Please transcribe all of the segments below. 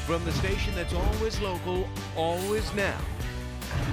From the station that's always local, always now.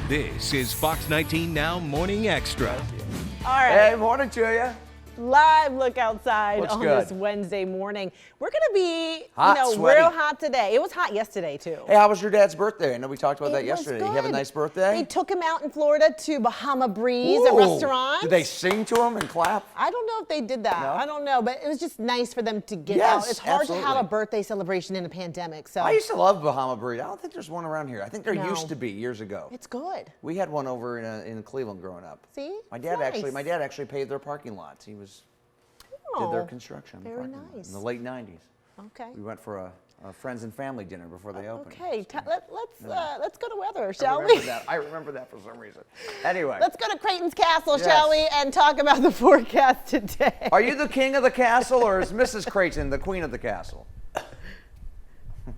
This is Fox 19 Now Morning Extra. All right. Hey, morning to you. Live look outside Looks on good. this Wednesday morning. We're going to be, Hot, sweaty. real hot today. It was hot yesterday, too. Hey, how was your dad's birthday? I know we talked about that It was yesterday. Did he have a good. nice birthday? They took him out in Florida to Bahama Breeze, a Ooh. restaurant. Did they sing to him and clap? I don't know if they did that. No? I don't know, but it was just nice for them to get Yes, out. It's hard to have absolutely. a birthday celebration in a pandemic. So I used to love Bahama Breeze. I don't think there's one around here. I think there No. used to be years ago. it's good. We had one over in Cleveland growing up. See? My It's dad nice. actually paved their parking lots. He did Oh, their construction. in the very parking lot nice. In the late 90s. Okay. We went for a friends and family dinner before they opened. Okay. Let's go to weather, I shall remember we? that. I remember that for some reason. Anyway. Let's go to Creighton's Castle, Yes. shall we, and talk about the forecast today. Are you the king of the castle, or is Mrs. Creighton the queen of the castle?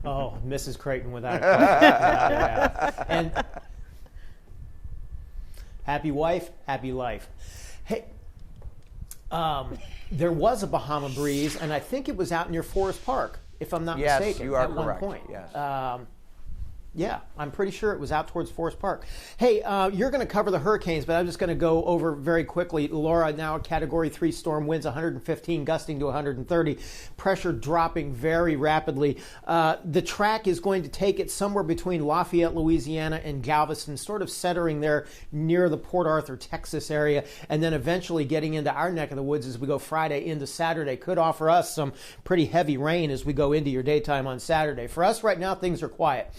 Oh, Mrs. Creighton without a question. Without a doubt. And happy wife, happy life. Hey, there was a Bahama Breeze, and I think it was out near Forest Park, if I'm not Yes, mistaken, you are at correct. one point. Yes. Yeah, I'm pretty sure it was out towards Forest Park. Hey, you're going to cover the hurricanes, but I'm just going to go over very quickly. Laura, now a Category 3 storm, winds 115, gusting to 130. Pressure dropping very rapidly. The track is going to take it somewhere between Lafayette, Louisiana, and Galveston, sort of centering there near the Port Arthur, Texas area, and then eventually getting into our neck of the woods as we go Friday into Saturday. Could offer us some pretty heavy rain as we go into your daytime on Saturday. For us right now, things are quiet.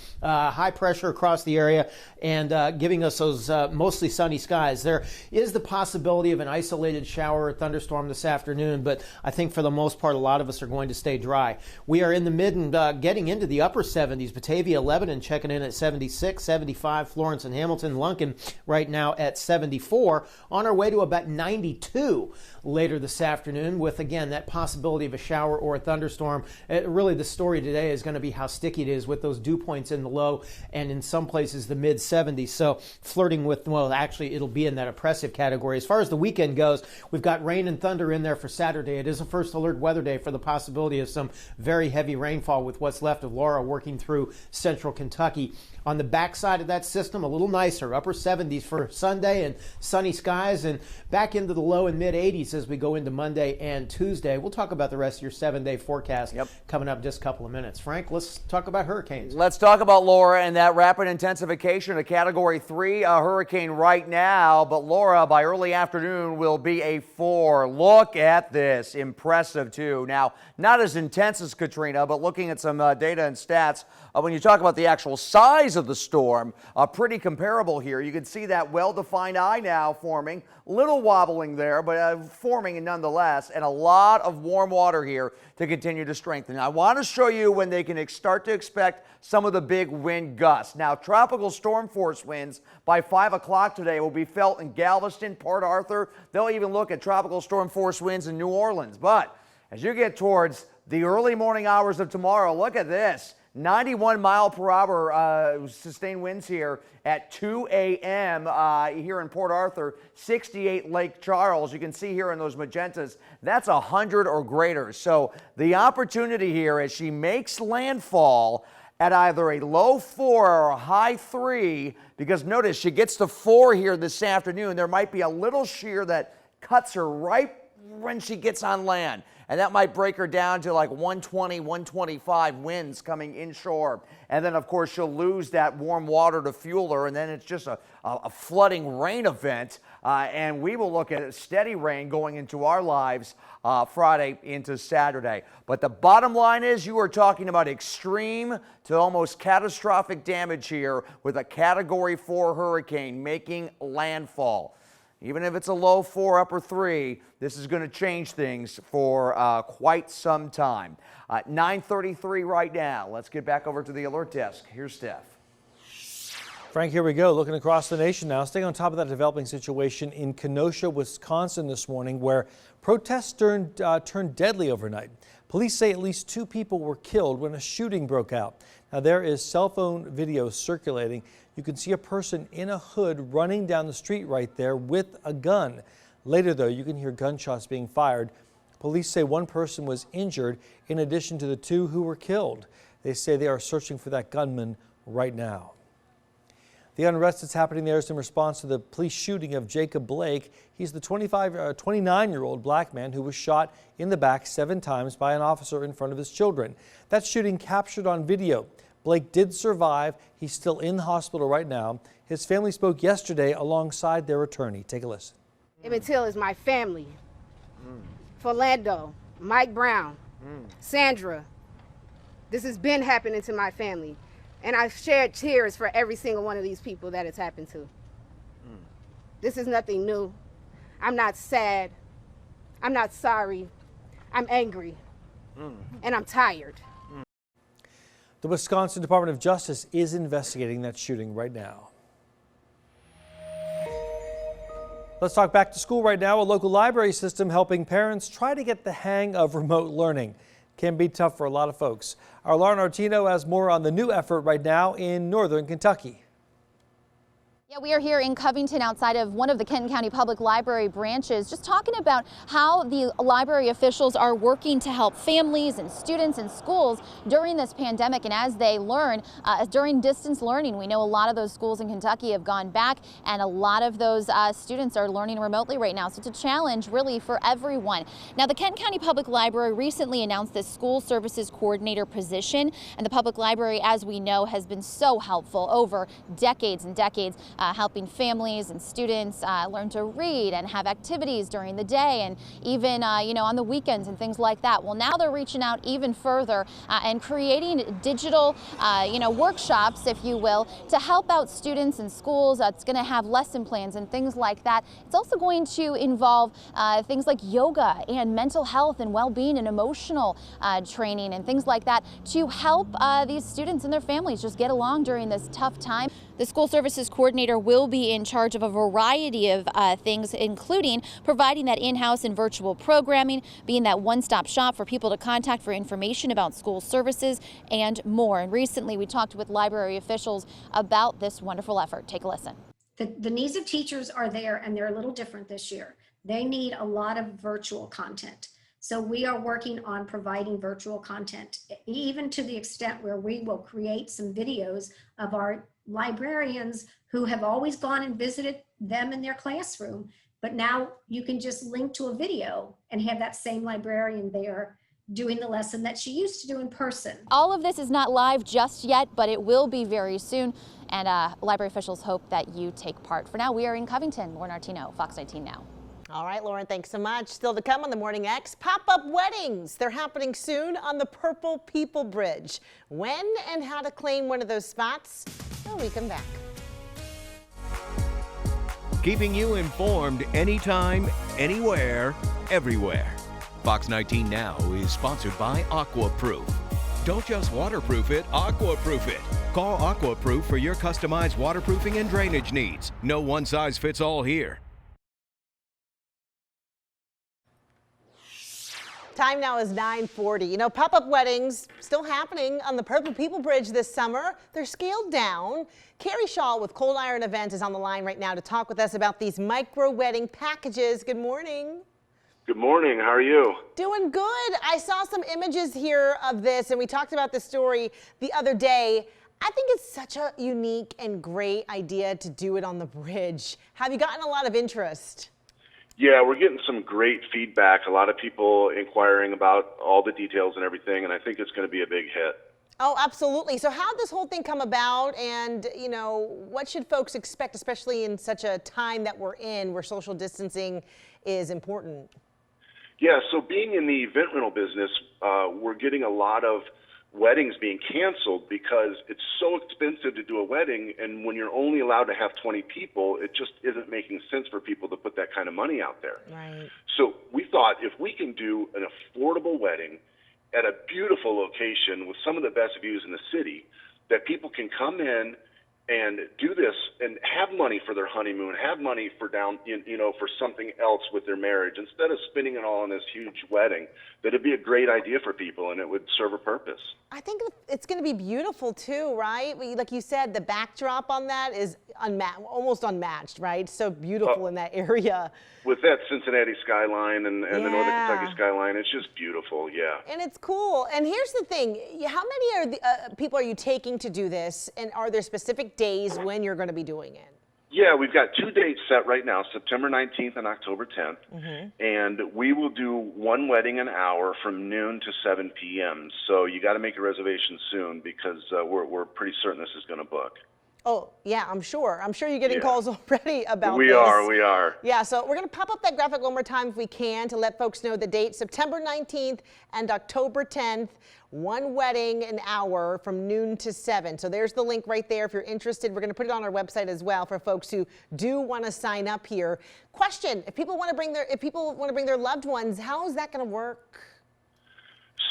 High pressure across the area and giving us those mostly sunny skies. There is the possibility of an isolated shower or thunderstorm this afternoon, but I think for the most part, a lot of us are going to stay dry. We are in the mid and getting into the upper 70s. Batavia, Lebanon checking in at 76, 75. Florence and Hamilton, Lunken right now at 74. On our way to about 92 later this afternoon with, again, that possibility of a shower or a thunderstorm. Really, the story today is going to be how sticky it is with those dew points in the low and in some places the mid 70s. So flirting with, well, actually it'll be in that oppressive category. As far as the weekend goes, we've got rain and thunder in there for Saturday. It is a first alert weather day for the possibility of some very heavy rainfall with what's left of Laura working through central Kentucky. On the backside of that system, a little nicer, upper 70s for Sunday and sunny skies, and back into the low and mid 80s as we go into Monday and Tuesday. We'll talk about the rest of your 7-day forecast coming up in just a couple of minutes. Frank, let's talk about hurricanes. Let's talk about Laura and that rapid intensification, a Category 3 hurricane right now, but Laura by early afternoon will be a 4. Look at this, impressive too. Now, not as intense as Katrina, but looking at some data and stats, when you talk about the actual size of the storm, pretty comparable here. You can see that well-defined eye now forming, little wobbling there, but forming nonetheless, and a lot of warm water here to continue to strengthen. I want to show you when they can start to expect some of the big wind gusts. Now, tropical storm force winds by 5 o'clock today will be felt in Galveston, Port Arthur. They'll even look at tropical storm force winds in New Orleans. But as you get towards the early morning hours of tomorrow, look at this. 91 mile per hour sustained winds here at 2 a.m. Here in Port Arthur, 68 Lake Charles. You can see here in those magentas, that's 100 or greater. So the opportunity here as she makes landfall at either a low 4 or a high 3, because notice she gets to 4 here this afternoon. There might be a little shear that cuts her right when she gets on land. And that might break her down to like 120, 125 winds coming inshore. And then, of course, she'll lose that warm water to fuel her, and then it's just a flooding rain event. And we will look at steady rain going into our lives Friday into Saturday. But the bottom line is you are talking about extreme to almost catastrophic damage here with a Category 4 hurricane making landfall. Even if it's a low 4, upper 3, this is going to change things for quite some time. 9:33 right now. Let's get back over to the alert desk. Here's Steph. Frank, here we go. Looking across the nation now, staying on top of that developing situation in Kenosha, Wisconsin this morning, where protests turned deadly overnight. Police say at least 2 people were killed when a shooting broke out. Now, there is cell phone video circulating. You can see a person in a hood running down the street right there with a gun. Later, though, you can hear gunshots being fired. Police say 1 person was injured in addition to the 2 who were killed. They say they are searching for that gunman right now. The unrest that's happening there is in response to the police shooting of Jacob Blake. He's the 29-year-old black man who was shot in the back 7 times by an officer in front of his children. That shooting captured on video. Blake did survive. He's still in the hospital right now. His family spoke yesterday alongside their attorney. Take a listen. Emmett Till is my family. Philando, Mike Brown, Sandra. This has been happening to my family. And I've shared tears for every single one of these people that it's happened to. This is nothing new. I'm not sad. I'm not sorry. I'm angry. And I'm tired. The Wisconsin Department of Justice is investigating that shooting right now. Let's talk back to school right now. A local library system helping parents try to get the hang of remote learning. Can be tough for a lot of folks. Our Lauren Artino has more on the new effort right now in northern Kentucky. Yeah, we are here in Covington outside of one of the Kenton County Public Library branches, just talking about how the library officials are working to help families and students and schools during this pandemic and as they learn during distance learning. We know a lot of those schools in Kentucky have gone back and a lot of those students are learning remotely right now. So it's a challenge really for everyone. Now, the Kenton County Public Library recently announced this school services coordinator position, and the public library, as we know, has been so helpful over decades and decades. Helping families and students learn to read and have activities during the day and even, on the weekends and things like that. Well, now they're reaching out even further and creating digital, workshops, if you will, to help out students and schools. It's going to have lesson plans and things like that. It's also going to involve things like yoga and mental health and well-being and emotional training and things like that to help these students and their families just get along during this tough time. The school services coordinator will be in charge of a variety of things, including providing that in-house and virtual programming, being that one-stop shop for people to contact for information about school services and more. And recently we talked with library officials about this wonderful effort. Take a listen. The needs of teachers are there, and they're a little different this year. They need a lot of virtual content. So we are working on providing virtual content, even to the extent where we will create some videos of our librarians who have always gone and visited them in their classroom. But now you can just link to a video and have that same librarian there doing the lesson that she used to do in person. All of this is not live just yet, but it will be very soon. And library officials hope that you take part. For now, we are in Covington. Lauren Artino, Fox 19 Now. All right, Lauren, thanks so much. Still to come on the Morning X, pop-up weddings. They're happening soon on the Purple People Bridge. When and how to claim one of those spots when we come back. Keeping you informed anytime, anywhere, everywhere. Fox 19 Now is sponsored by Aquaproof. Don't just waterproof it, aquaproof it. Call Aquaproof for your customized waterproofing and drainage needs. No one size fits all here. Time now is 9:40. You know, pop-up weddings still happening on the Purple People Bridge this summer. They're scaled down. Carrie Shaw with Cold Iron Event is on the line right now to talk with us about these micro wedding packages. Good morning. Good morning. How are you? Doing good. I saw some images here of this, and we talked about this story the other day. I think it's such a unique and great idea to do it on the bridge. Have you gotten a lot of interest? Yeah, we're getting some great feedback. A lot of people inquiring about all the details and everything, and I think it's going to be a big hit. Oh, absolutely. So how did this whole thing come about, and, what should folks expect, especially in such a time that we're in where social distancing is important? Yeah, so being in the event rental business, we're getting a lot of weddings being canceled because it's so expensive to do a wedding, and when you're only allowed to have 20 people, it just isn't making sense for people to put that kind of money out there. Right. So we thought if we can do an affordable wedding at a beautiful location with some of the best views in the city, that people can come in and do this and have money for their honeymoon, have money for for something else with their marriage, instead of spending it all on this huge wedding, that'd be a great idea for people and it would serve a purpose. I think it's going to be beautiful too, right? Like you said, the backdrop on that is almost unmatched, right? So beautiful in that area. With that Cincinnati skyline and the Northern Kentucky skyline, it's just beautiful, yeah. And it's cool. And here's the thing, how many people are you taking to do this? And are there specific days when you're going to be doing it? Yeah, we've got 2 dates set right now, September 19th and October 10th. And we will do one wedding an hour from noon to 7 p.m. So you got to make a reservation soon because we're pretty certain this is going to book. Oh, yeah, I'm sure. I'm sure you're getting calls already about this. We are. Yeah, so we're going to pop up that graphic one more time if we can to let folks know the date, September 19th and October 10th. One wedding an hour from noon to 7. So there's the link right there if you're interested. We're going to put it on our website as well for folks who do want to sign up here. Question, if people want to bring their loved ones, how is that going to work?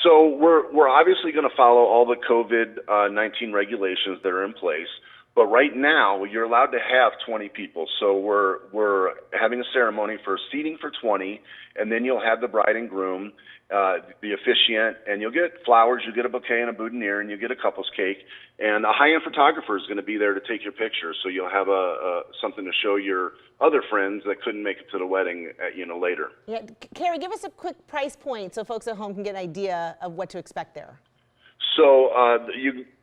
So we're obviously going to follow all the COVID-19 regulations that are in place. But right now, you're allowed to have 20 people. So we're having a ceremony for seating for 20, and then you'll have the bride and groom, the officiant, and you'll get flowers, you'll get a bouquet and a boutonniere, and you'll get a couple's cake. And a high-end photographer is going to be there to take your pictures, so you'll have something to show your other friends that couldn't make it to the wedding, later. Yeah, Carrie, give us a quick price point so folks at home can get an idea of what to expect there. So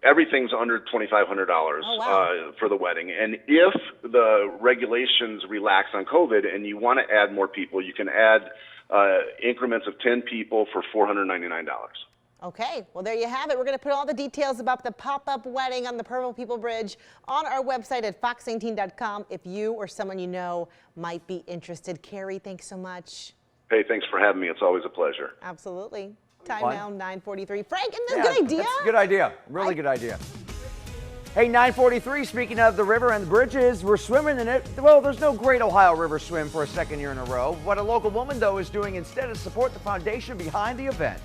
everything's under $2,500 for the wedding. And if the regulations relax on COVID and you want to add more people, you can add increments of 10 people for $499. Okay, well, there you have it. We're going to put all the details about the pop-up wedding on the Purple People Bridge on our website at FOX19.com if you or someone you know might be interested. Carrie, thanks so much. Hey, thanks for having me. It's always a pleasure. Absolutely. Time now, 9:43. Frank, isn't that a good idea? That's a good idea. Really good idea. Hey, 9:43, speaking of the river and the bridges, we're swimming in it. Well, there's no Great Ohio River Swim for a second year in a row. What a local woman, though, is doing instead is support the foundation behind the event.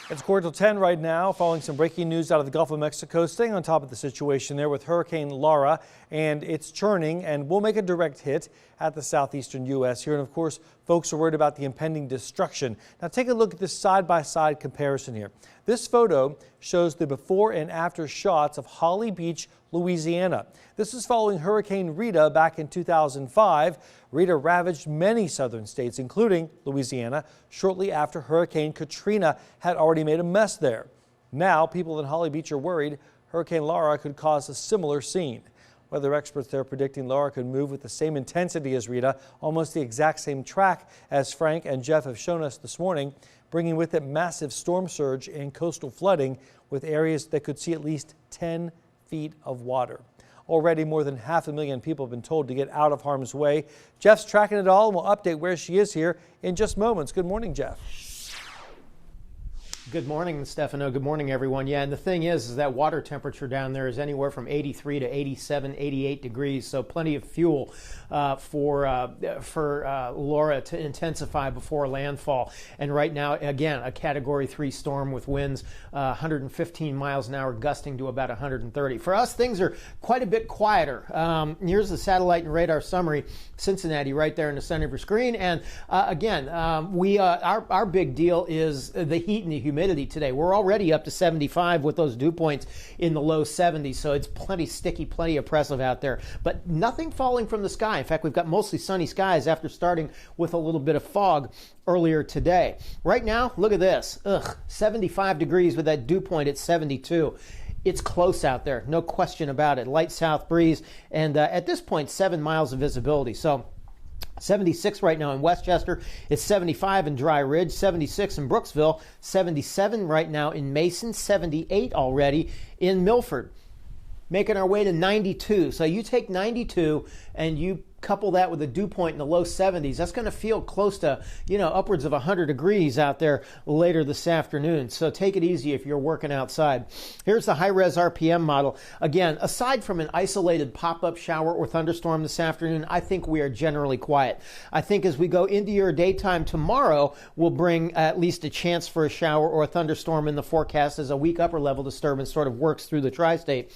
It's 9:10 right now, following some breaking news out of the Gulf of Mexico, staying on top of the situation there with Hurricane Laura, and it's churning and will make a direct hit at the southeastern U.S. here. And of course, folks are worried about the impending destruction. Now take a look at this side-by-side comparison here. This photo shows the before and after shots of Holly Beach, Louisiana. This is following Hurricane Rita back in 2005. Rita ravaged many southern states, including Louisiana, shortly after Hurricane Katrina had already made a mess there. Now, people in Holly Beach are worried Hurricane Laura could cause a similar scene. Weather experts there predicting Laura could move with the same intensity as Rita, almost the exact same track as Frank and Jeff have shown us this morning, bringing with it massive storm surge and coastal flooding with areas that could see at least 10 feet of water. Already more than 500,000 people have been told to get out of harm's way. Jeff's tracking it all and will update where she is here in just moments. Good morning, Jeff. Good morning, Stefano. Good morning, everyone. Yeah, and the thing is that water temperature down there is anywhere from 83 to 87, 88 degrees, so plenty of fuel for Laura to intensify before landfall. And right now, again, a Category 3 storm with winds 115 miles an hour, gusting to about 130. For us, things are quite a bit quieter. Here's the satellite and radar summary. Cincinnati right there in the center of your screen. And again, our big deal is the heat and the humidity today. We're already up to 75 with those dew points in the low 70s, so it's plenty sticky, plenty oppressive out there. But nothing falling from the sky. In fact, we've got mostly sunny skies after starting with a little bit of fog earlier today. Right now, look at this. 75 degrees with that dew point at 72. It's close out there, no question about it. Light south breeze, and at this point, 7 miles of visibility. So 76 right now in Westchester. It's 75 in Dry Ridge, 76 in Brooksville, 77 right now in Mason, 78 already in Milford. Making our way to 92. So you take 92 and you couple that with a dew point in the low 70s. That's going to feel close to, upwards of 100 degrees out there later this afternoon. So take it easy if you're working outside. Here's the high-res RPM model. Again, aside from an isolated pop-up shower or thunderstorm this afternoon, I think we are generally quiet. I think as we go into your daytime tomorrow, we'll bring at least a chance for a shower or a thunderstorm in the forecast as a weak upper-level disturbance sort of works through the tri-state.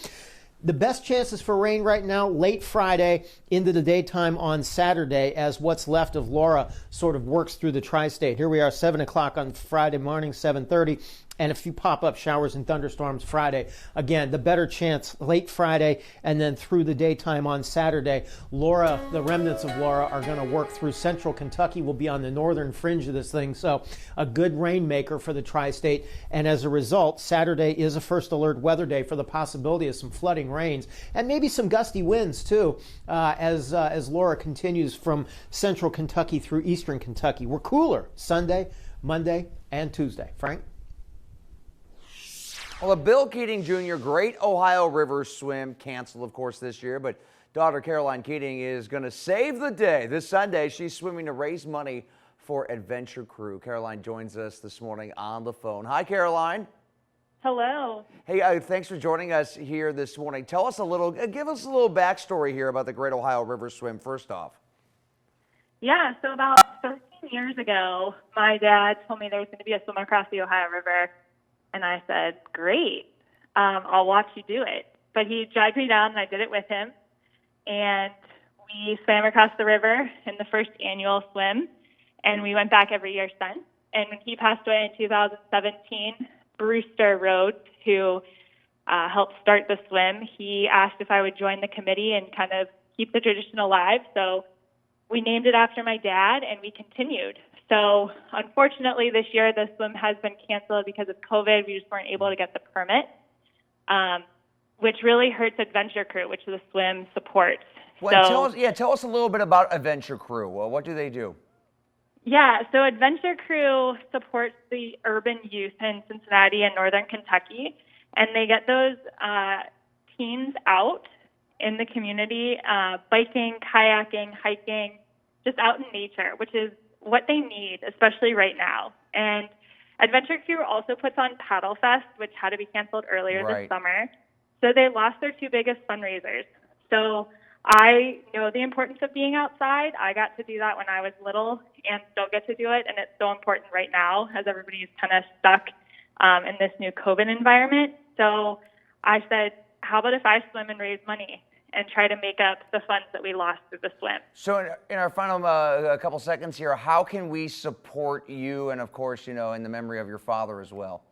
The best chances for rain right now, late Friday into the daytime on Saturday, as what's left of Laura sort of works through the tri-state. Here we are, 7 o'clock on Friday morning, 7:30. and a few pop-up showers and thunderstorms Friday. Again, the better chance late Friday and then through the daytime on Saturday. Laura, the remnants of Laura are going to work through central Kentucky. We'll be on the northern fringe of this thing, so a good rainmaker for the tri-state. And as a result, Saturday is a first alert weather day for the possibility of some flooding rains and maybe some gusty winds too, as Laura continues from central Kentucky through eastern Kentucky. We're cooler Sunday, Monday, and Tuesday. Frank? Well, the Bill Keating Jr. Great Ohio River Swim canceled, of course, this year, but daughter Caroline Keating is going to save the day. This Sunday, she's swimming to raise money for Adventure Crew. Caroline joins us this morning on the phone. Hi, Caroline. Hello. Hey, thanks for joining us here this morning. Tell us a little, give us a little backstory here about the Great Ohio River Swim, first off. Yeah, so about 13 years ago, my dad told me there was going to be a swim across the Ohio River. And I said, great, I'll watch you do it. But he dragged me down and I did it with him. And we swam across the river in the first annual swim. And we went back every year since. And when he passed away in 2017, Brewster Rhodes, who helped start the swim, he asked if I would join the committee and kind of keep the tradition alive. So we named it after my dad and we continued. So unfortunately this year the swim has been canceled because of COVID. We just weren't able to get the permit, which really hurts Adventure Crew, which the swim supports. Well, tell us a little bit about Adventure Crew. Well, what do they do? Yeah, so Adventure Crew supports the urban youth in Cincinnati and northern Kentucky, and they get those teens out in the community, biking, kayaking, hiking, just out in nature, which is what they need, especially right now. And Adventure Crew also puts on Paddle Fest, which had to be canceled earlier this summer. So they lost their two biggest fundraisers. So I know the importance of being outside. I got to do that when I was little and still get to do it. And it's so important right now as everybody is kind of stuck in this new COVID environment. So I said, how about if I swim and raise money and try to make up the funds that we lost through the swim? So in our final a couple seconds here, how can we support you and, of course, in the memory of your father as well?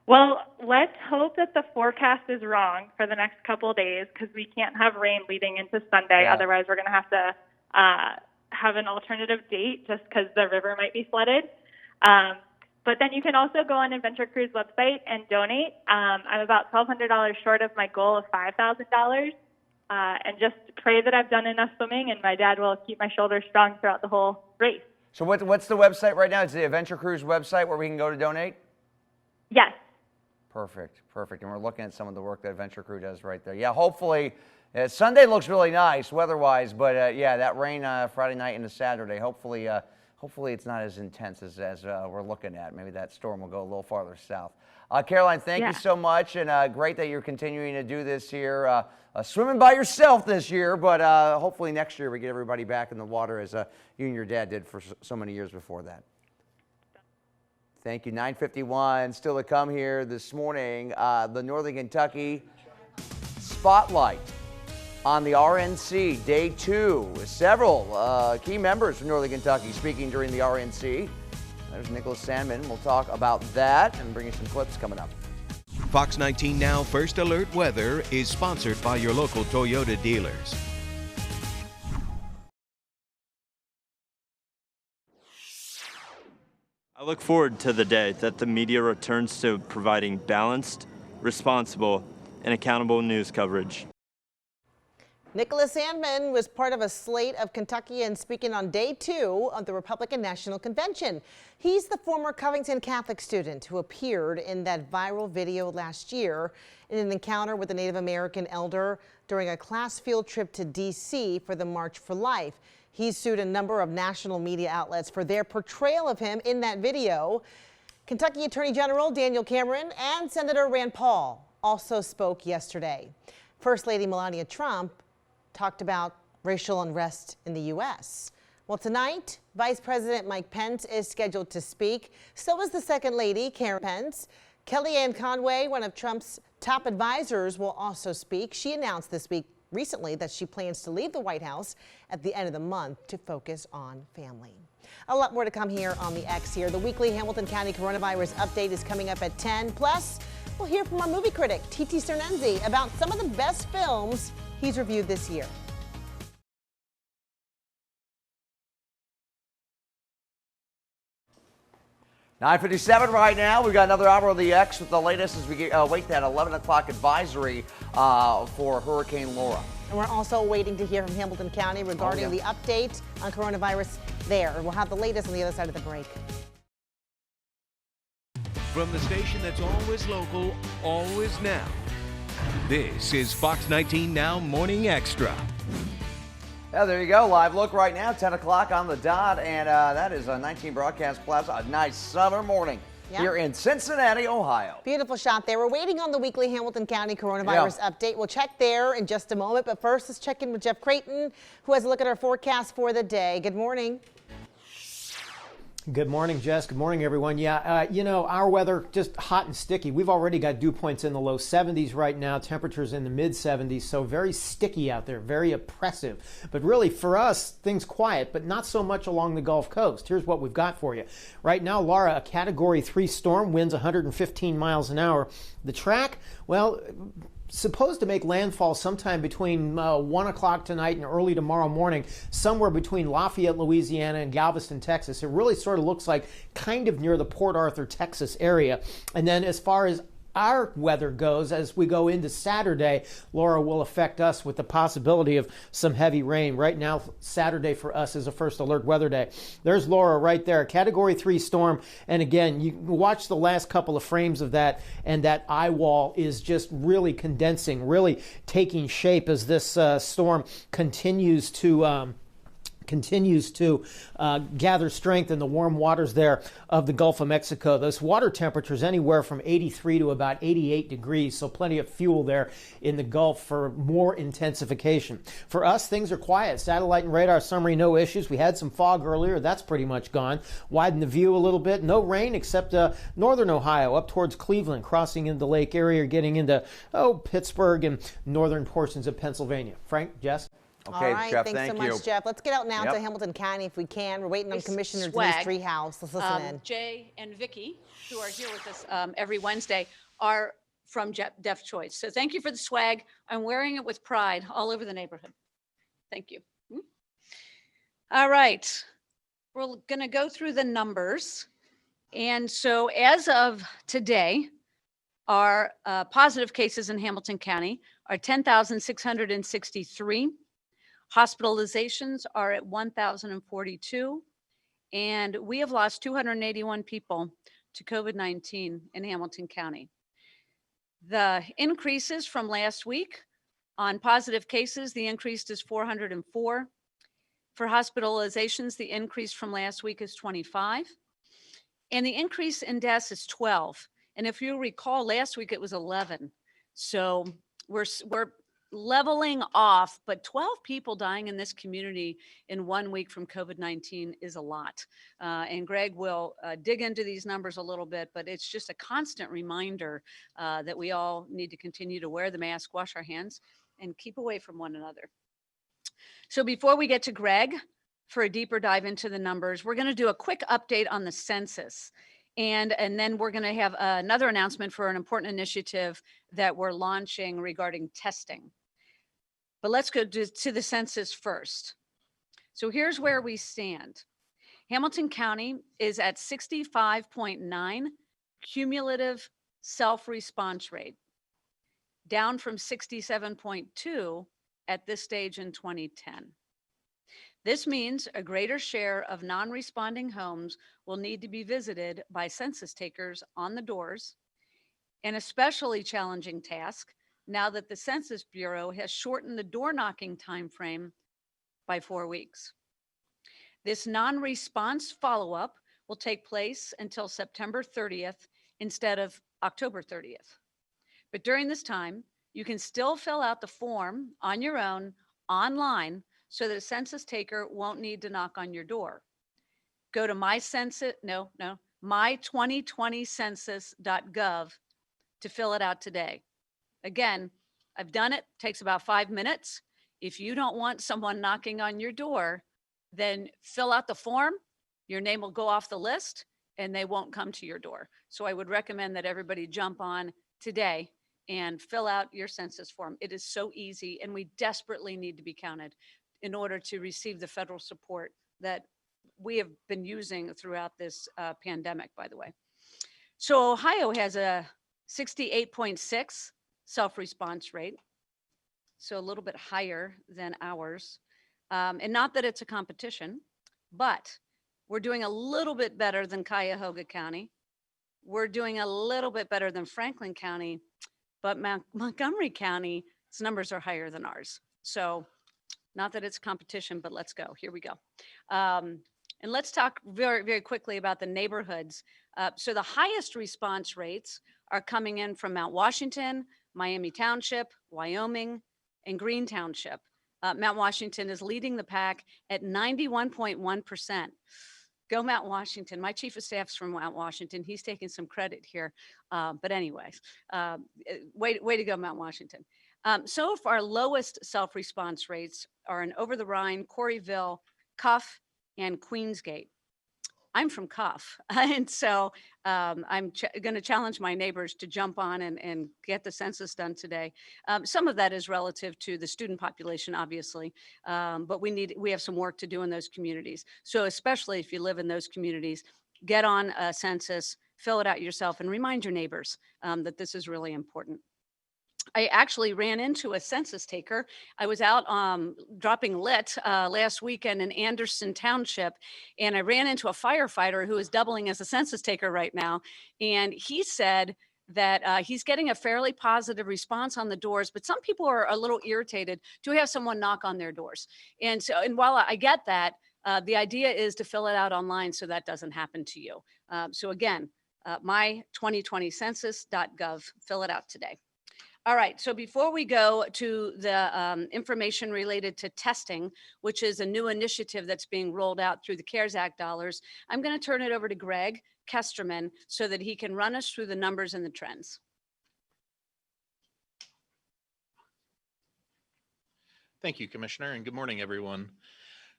Well, let's hope that the forecast is wrong for the next couple of days because we can't have rain leading into Sunday. Yeah. Otherwise, we're going to have to have an alternative date just because the river might be flooded. But then you can also go on Adventure Crew's website and donate. I'm about $1,200 short of my goal of $5,000. And just pray that I've done enough swimming and my dad will keep my shoulders strong throughout the whole race. So what's the website right now? It's the Adventure Crew's website where we can go to donate? Yes. Perfect. And we're looking at some of the work that Adventure Crew does right there. Yeah, hopefully, Sunday looks really nice weather-wise, but yeah, that rain Friday night into Saturday, hopefully it's not as intense as we're looking at. Maybe that storm will go a little farther south. Caroline, thank you so much, and great that you're continuing to do this here. Swimming by yourself this year, but hopefully next year we get everybody back in the water as you and your dad did for so many years before that. Thank you. 9:51 still to come here this morning. The Northern Kentucky Spotlight on the RNC, Day 2. Several key members from Northern Kentucky speaking during the RNC. There's Nicholas Sandman. We'll talk about that and bring you some clips coming up. Fox 19 Now First Alert Weather is sponsored by your local Toyota dealers. I look forward to the day that the media returns to providing balanced, responsible, and accountable news coverage. Nicholas Sandman was part of a slate of Kentuckians speaking on Day 2 of the Republican National Convention. He's the former Covington Catholic student who appeared in that viral video last year in an encounter with a Native American elder during a class field trip to D.C. for the March for Life. He's sued a number of national media outlets for their portrayal of him in that video. Kentucky Attorney General Daniel Cameron and Senator Rand Paul also spoke yesterday. First Lady Melania Trump talked about racial unrest in the U.S. Well, tonight, Vice President Mike Pence is scheduled to speak. So is the Second Lady, Karen Pence. Kellyanne Conway, one of Trump's top advisors, will also speak. She announced this week recently that she plans to leave the White House at the end of the month to focus on family. A lot more to come here on the X here. The weekly Hamilton County coronavirus update is coming up at 10. Plus, we'll hear from our movie critic, T.T. Cernenzi, about some of the best films he's reviewed this year. 9:57 right now. We've got another hour of the X with the latest as we wait that 11 o'clock advisory for Hurricane Laura. And we're also waiting to hear from Hamilton County regarding the update on coronavirus there. We'll have the latest on the other side of the break. From the station that's always local, always now. This is Fox 19 Now Morning Extra. Yeah, there you go. Live look right now, 10 o'clock on the dot, and that is a 19 Broadcast Plaza. A nice summer morning here in Cincinnati, Ohio. Beautiful shot there. We're waiting on the weekly Hamilton County coronavirus update. We'll check there in just a moment, but first let's check in with Jeff Creighton, who has a look at our forecast for the day. Good morning. Good morning, Jess. Good morning, everyone. Yeah, you know, our weather just hot and sticky. We've already got dew points in the low 70s right now, temperatures in the mid 70s, so very sticky out there, very oppressive. But really, for us, things quiet, but not so much along the Gulf Coast. Here's what we've got for you. Right now, Laura, a Category 3 storm, winds 115 miles an hour. The track, well, supposed to make landfall sometime between 1 o'clock tonight and early tomorrow morning, somewhere between Lafayette, Louisiana and Galveston, Texas. It really sort of looks like kind of near the Port Arthur, Texas area. And then as far as our weather goes, as we go into Saturday, Laura, will affect us with the possibility of some heavy rain. Right now, Saturday for us is a first alert weather day. There's Laura right there, Category 3 storm. And again, you watch the last couple of frames of that, and that eye wall is just really condensing, really taking shape as this storm continues to gather strength in the warm waters there of the Gulf of Mexico. Those water temperatures anywhere from 83 to about 88 degrees, so plenty of fuel there in the Gulf for more intensification. For us, things are quiet. Satellite and radar summary, no issues. We had some fog earlier. That's pretty much gone. Widened the view a little bit. No rain except northern Ohio up towards Cleveland, crossing into the Lake Erie, getting into Pittsburgh and northern portions of Pennsylvania. Frank, Jess? Okay, all right, Jeff, thanks so much, Jeff. Let's get out now to Hamilton County if we can. We're waiting on Commissioner Denise Treehouse. Let's listen in. Jay and Vicky, who are here with us every Wednesday, are from Deaf Choice. So thank you for the swag. I'm wearing it with pride all over the neighborhood. Thank you. All right, we're going to go through the numbers. And so as of today, our positive cases in Hamilton County are 10,663. Hospitalizations are at 1,042, and we have lost 281 people to COVID-19 in Hamilton County. The increases from last week on positive cases, the increase is 404. For hospitalizations, the increase from last week is 25, and the increase in deaths is 12. And if you recall, last week it was 11. So we're leveling off, but 12 people dying in this community in 1 week from COVID-19 is a lot. And Greg will dig into these numbers a little bit, but it's just a constant reminder that we all need to continue to wear the mask, wash our hands, and keep away from one another. So before we get to Greg for a deeper dive into the numbers, we're going to do a quick update on the census. And then we're going to have another announcement for an important initiative that we're launching regarding testing. But let's go to the census first. So here's where we stand. Hamilton County is at 65.9 cumulative self-response rate, down from 67.2 at this stage in 2010. This means a greater share of non-responding homes will need to be visited by census takers on the doors, an especially challenging task now that the Census Bureau has shortened the door knocking timeframe by 4 weeks. This non-response follow-up will take place until September 30th instead of October 30th. But during this time, you can still fill out the form on your own online so that a census taker won't need to knock on your door. Go to my2020census.gov to fill it out today. Again, I've done it, takes about 5 minutes. If you don't want someone knocking on your door, then fill out the form. your name will go off the list and they won't come to your door. So I would recommend that everybody jump on today and fill out your census form. It is so easy, and we desperately need to be counted in order to receive the federal support that we have been using throughout this pandemic, by the way. So Ohio has a 68.6 self-response rate, so a little bit higher than ours. And not that it's a competition, but we're doing a little bit better than Cuyahoga County. We're doing a little bit better than Franklin County, but Montgomery County's numbers are higher than ours. So not that it's competition, but let's go. Here we go. And let's talk very, very quickly about the neighborhoods. So the highest response rates are coming in from Mount Washington, Miami Township, Wyoming, and Greene Township. Mount Washington is leading the pack at 91.1%. Go Mount Washington. My chief of staff's from Mount Washington. He's taking some credit here. But anyways, way to go, Mount Washington. So far, our lowest self-response rates are in Over the Rhine, Corryville, Cuff, and Queensgate. I'm from Cuff, and so I'm going to challenge my neighbors to jump on and get the census done today. Some of that is relative to the student population, obviously, but we have some work to do in those communities. So especially if you live in those communities, get on a census, fill it out yourself, and remind your neighbors that this is really important. I actually ran into a census taker. I was out dropping lit last weekend in Anderson Township, and I ran into a firefighter who is doubling as a census taker right now. And he said that he's getting a fairly positive response on the doors, but some people are a little irritated to have someone knock on their doors. And while I get that, the idea is to fill it out online so that doesn't happen to you. So again, my2020census.gov, fill it out today. All right, so before we go to the information related to testing, which is a new initiative that's being rolled out through the CARES Act dollars, I'm going to turn it over to Greg Kesterman so that he can run us through the numbers and the trends. Thank you, Commissioner, and good morning, everyone.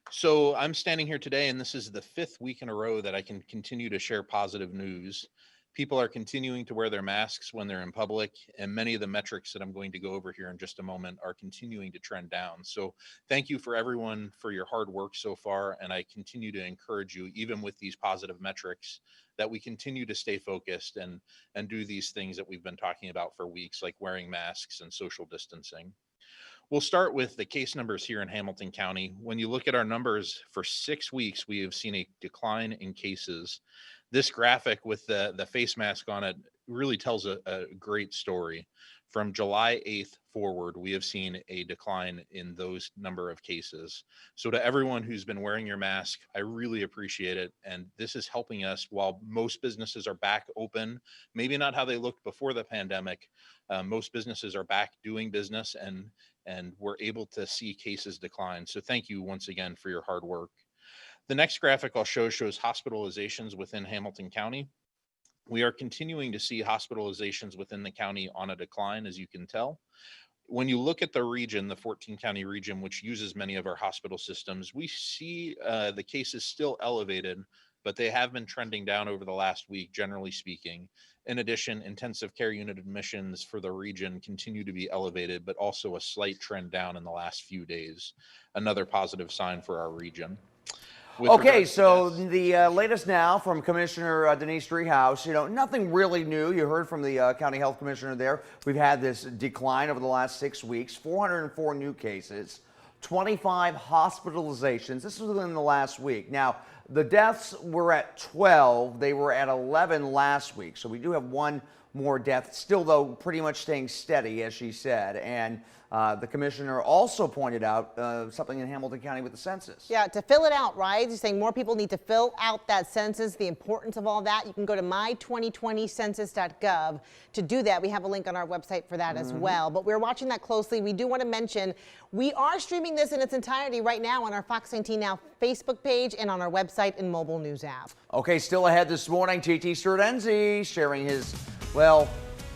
So I'm standing here today, and this is the 5th week in a row that I can continue to share positive news. People are continuing to wear their masks when they're in public, and many of the metrics that I'm going to go over here in just a moment are continuing to trend down. So thank you for everyone for your hard work so far, and I continue to encourage you, even with these positive metrics, that we continue to stay focused and do these things that we've been talking about for weeks, like wearing masks and social distancing. We'll start with the case numbers here in Hamilton County. When you look at our numbers for 6 weeks, we have seen a decline in cases. This graphic with the face mask on it really tells a great story. From July 8th forward, we have seen a decline in those number of cases. So to everyone who's been wearing your mask, I really appreciate it. And this is helping us while most businesses are back open, maybe not how they looked before the pandemic. Most businesses are back doing business and we're able to see cases decline. So thank you once again for your hard work. The next graphic I'll shows hospitalizations within Hamilton County. We are continuing to see hospitalizations within the county on a decline, as you can tell. When you look at the region, the 14-county region, which uses many of our hospital systems, we see the cases still elevated, but they have been trending down over the last week, generally speaking. In addition, intensive care unit admissions for the region continue to be elevated, but also a slight trend down in the last few days. Another positive sign for our region. Okay, so the latest now from Commissioner Denise Driehaus, nothing really new. You heard from the county health commissioner there. We've had this decline over the last 6 weeks, 404 new cases, 25 hospitalizations. This was within the last week. Now, the deaths were at 12. They were at 11 last week. So we do have one more death, still though pretty much staying steady, as she said. And the commissioner also pointed out something in Hamilton County with the census. Yeah, to fill it out, right? You're saying more people need to fill out that census, the importance of all that. You can go to my2020census.gov to do that. We have a link on our website for that as well. But we're watching that closely. We do want to mention we are streaming this in its entirety right now on our Fox 19 Now Facebook page and on our website and mobile news app. Okay, still ahead this morning, TT Sturdenzi sharing his, well,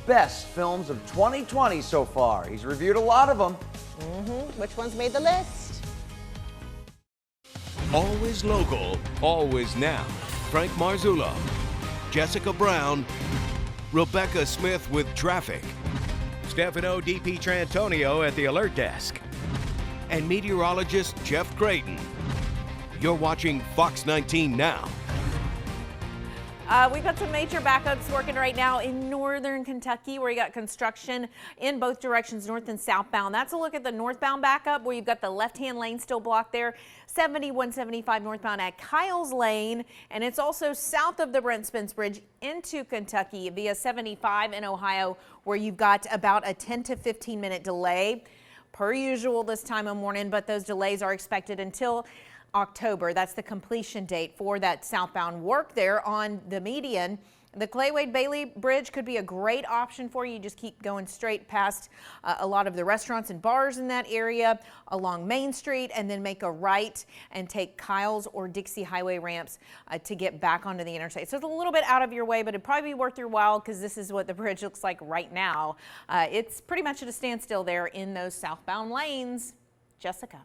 best films of 2020 so far. He's reviewed a lot of them. Which ones made the list? Always local, always now. Frank Marzullo, Jessica Brown, Rebecca Smith with traffic, Stefano DP Trantonio at the alert desk, and meteorologist Jeff Creighton. You're watching Fox 19 Now. We've got some major backups working right now in northern Kentucky, where you got construction in both directions, north and southbound. That's a look at the northbound backup, where you've got the left-hand lane still blocked there. 7175 northbound at Kyles Lane, and it's also south of the Brent Spence Bridge into Kentucky via 75 in Ohio, where you've got about a 10 to 15 minute delay per usual this time of morning, but those delays are expected until October. That's the completion date for that southbound work there on the median. The Clay-Wade-Bailey Bridge could be a great option for you. You just keep going straight past a lot of the restaurants and bars in that area along Main Street, and then make a right and take Kyles or Dixie Highway ramps to get back onto the interstate. So it's a little bit out of your way, but it'd probably be worth your while, because this is what the bridge looks like right now. It's pretty much at a standstill there in those southbound lanes. Jessica.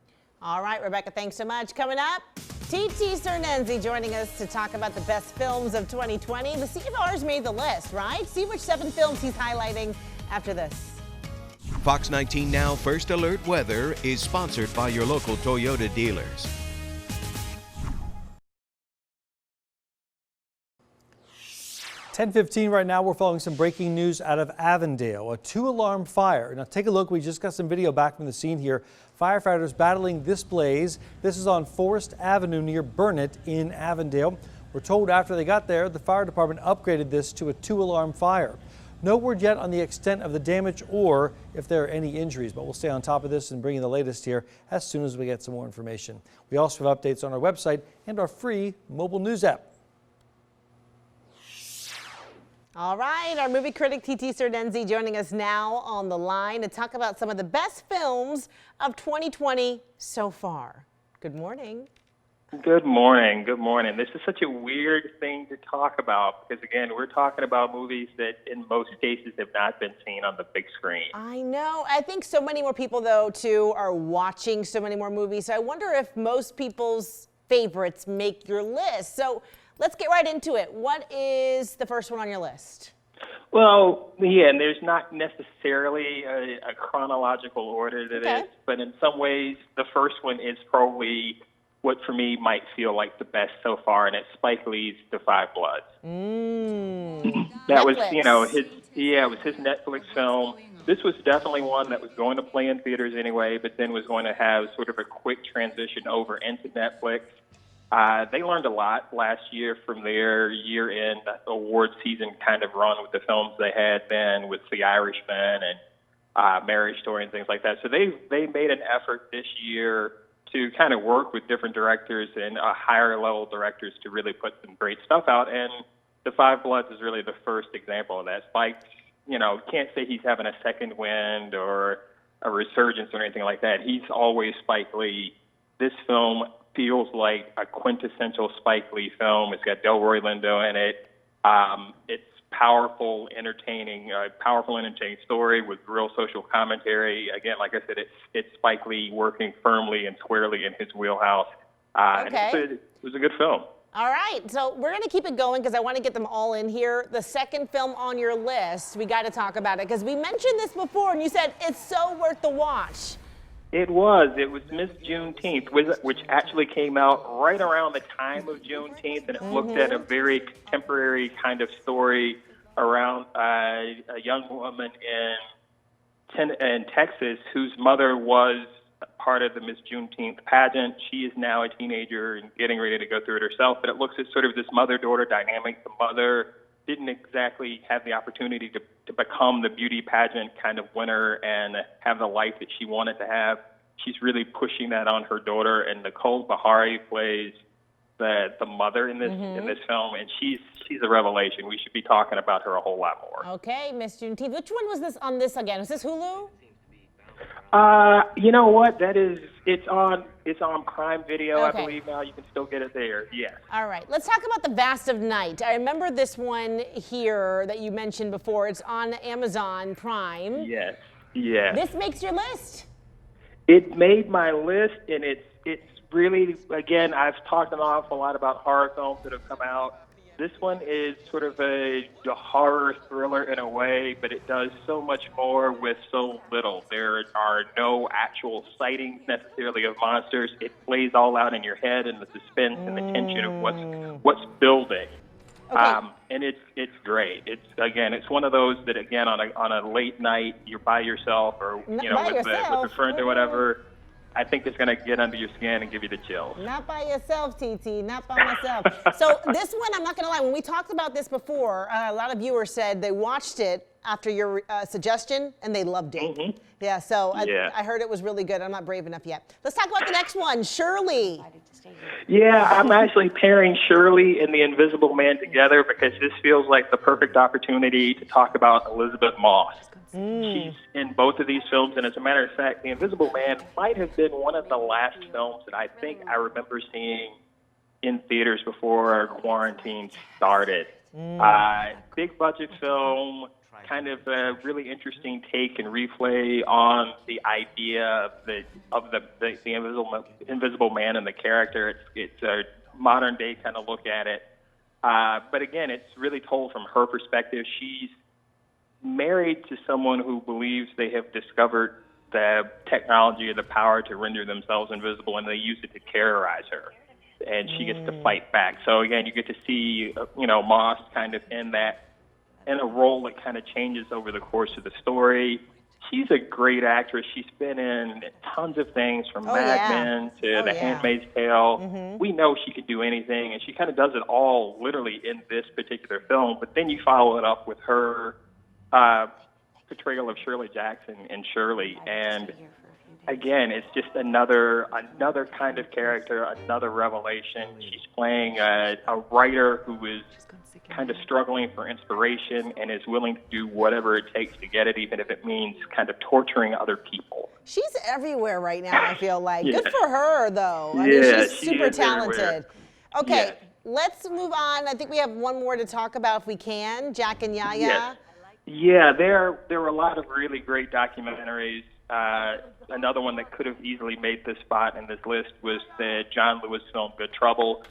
All right, Rebecca, thanks so much. Coming up, TT Cernenzi joining us to talk about the best films of 2020. The CFR's made the list, right? See which 7 films he's highlighting after this. Fox 19 Now First Alert Weather is sponsored by your local Toyota dealers. (10:15) right now, we're following some breaking news out of Avondale. A 2-alarm fire. Now take a look. We just got some video back from the scene here. Firefighters battling this blaze. This is on Forest Avenue near Burnett in Avondale. We're told after they got there, the fire department upgraded this to a 2-alarm fire. No word yet on the extent of the damage or if there are any injuries, but we'll stay on top of this and bring you the latest here as soon as we get some more information. We also have updates on our website and our free mobile news app. All right, our movie critic TT Cernenzi joining us now on the line to talk about some of the best films of 2020 so far. Good morning. Good morning. Good morning. This is such a weird thing to talk about because, again, we're talking about movies that in most cases have not been seen on the big screen. I know. I think so many more people, though, too, are watching so many more movies. So I wonder if most people's favorites make your list. So let's get right into it. What is the first one on your list? Well, yeah, and there's not necessarily a chronological order to this, but in some ways, the first one is probably what for me might feel like the best so far, and it's Spike Lee's The Five Bloods. That was, you know, it was his Netflix film. This was definitely one that was going to play in theaters anyway, but then was going to have sort of a quick transition over into Netflix. They learned a lot last year from their year-end award season kind of run with the films they had then with The Irishman and Marriage Story and things like that. So they made an effort this year to kind of work with different directors and higher-level directors to really put some great stuff out. And The Five Bloods is really the first example of that. Spike, you know, can't say he's having a second wind or a resurgence or anything like that. He's always Spike Lee. This film feels like a quintessential Spike Lee film. It's got Delroy Lindo in it. It's powerful, entertaining story with real social commentary. Again, like I said, it's Spike Lee working firmly and squarely in his wheelhouse. And it was a good film. All right, so we're going to keep it going because I want to get them all in here. The second film on your list, we got to talk about it because we mentioned this before and you said it's so worth the watch. It was Miss Juneteenth, which actually came out right around the time of Juneteenth, and it looked at a very contemporary kind of story around a young woman in Texas whose mother was part of the Miss Juneteenth pageant. She is now a teenager and getting ready to go through it herself, but it looks at sort of this mother-daughter dynamic. The mother didn't exactly have the opportunity to become the beauty pageant kind of winner and have the life that she wanted to have. She's really pushing that on her daughter, and Nicole Bahari plays the mother in this film, and she's a revelation. We should be talking about her a whole lot more. Okay, Miss Juneteenth. Which one was this on this again? Was this Hulu? You know what? It's on Prime Video, I believe now. You can still get it there. Yes. All right. Let's talk about The Vast of Night. I remember this one here that you mentioned before. It's on Amazon Prime. Yes. Yes. This makes your list. It made my list, and it's really, again, I've talked an awful lot about horror films that have come out. This one is sort of a horror thriller in a way, but it does so much more with so little. There are no actual sightings necessarily of monsters. It plays all out in your head, and the suspense and the tension of what's building. Okay. And it's great. It's one of those that, again, on a late night, you're by yourself or with a friend or whatever. I think it's going to get under your skin and give you the chills. Not by yourself, TT, not by myself. So this one, I'm not going to lie, when we talked about this before, a lot of viewers said they watched it after your suggestion and they loved it. Mm-hmm. Yeah, so Yeah. I heard it was really good. I'm not brave enough yet. Let's talk about the next one, Shirley. Yeah, I'm actually pairing Shirley and the Invisible Man together because this feels like the perfect opportunity to talk about Elizabeth Moss. She's in both of these films, and as a matter of fact, The Invisible Man might have been one of the last films that I think I remember seeing in theaters before quarantine started. Big budget film, kind of a really interesting take and replay on the idea of the Invisible Man and the character. It's a modern day kind of look at it, but again, it's really told from her perspective. She's married to someone who believes they have discovered the technology or the power to render themselves invisible, and they use it to terrorize her. And she gets to fight back. So again, you get to see, Moss kind of in a role that kind of changes over the course of the story. She's a great actress. She's been in tons of things from Mad Men to The Handmaid's Tale. We know she could do anything, and she kind of does it all literally in this particular film. But then you follow it up with her portrayal of Shirley Jackson in Shirley, and again, it's just another kind of character, another revelation. She's playing a writer who is kind of struggling for inspiration and is willing to do whatever it takes to get it, even if it means kind of torturing other people. She's everywhere right now, I feel like. Yeah. Good for her, though. I mean, she's super talented. Okay, let's move on. I think we have one more to talk about if we can. Jack and Yaya. Yes. Yeah, there were a lot of really great documentaries. Another one that could have easily made this spot in this list was the John Lewis film Good Trouble.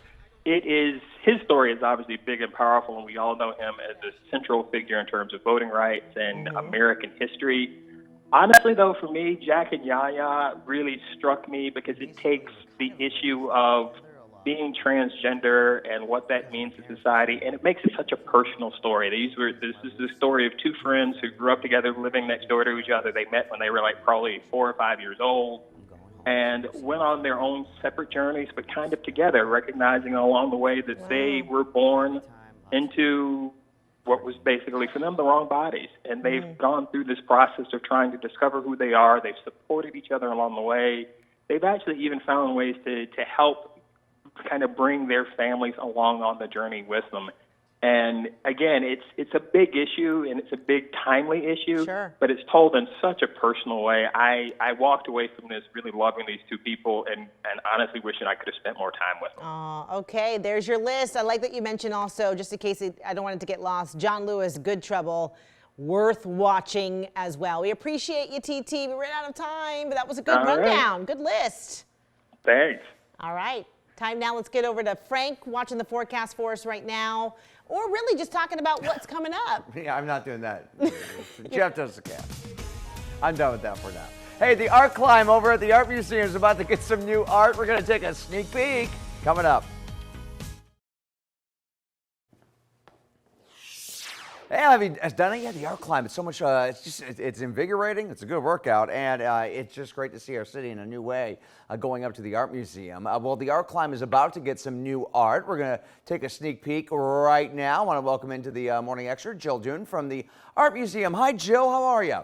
His story is obviously big and powerful, and we all know him as a central figure in terms of voting rights and American history. Honestly, though, for me, Jack and Yaya really struck me because it takes the issue of being transgender and what that means to society, and it makes it such a personal story. This is the story of two friends who grew up together, living next door to each other. They met when they were probably 4 or 5 years old, and went on their own separate journeys, but kind of together, recognizing along the way that they were born into what was basically for them the wrong bodies, and they've gone through this process of trying to discover who they are. They've supported each other along the way. They've actually even found ways to help kind of bring their families along on the journey with them. And again, it's a big issue, and it's a big timely issue, but it's told in such a personal way. I walked away from this really loving these two people and honestly wishing I could have spent more time with them. Oh, okay, there's your list. I like that you mentioned also, just in case I don't want it to get lost, John Lewis, Good Trouble, worth watching as well. We appreciate you, TT. We ran out of time, but that was a good rundown. Good list. Thanks. All right. Time now, let's get over to Frank watching the forecast for us right now, or really just talking about what's coming up. Yeah, I'm not doing that. Jeff does the cast. I'm done with that for now. Hey, the art climb over at the Art Museum is about to get some new art. We're going to take a sneak peek coming up. Hey, have you done it yet? The art climb, it's so much, it's invigorating, it's a good workout, and it's just great to see our city in a new way going up to the Art Museum. Well, the art climb is about to get some new art. We're going to take a sneak peek right now. I want to welcome into the Morning Xtra, Jill Dune from the Art Museum. Hi, Jill, how are you?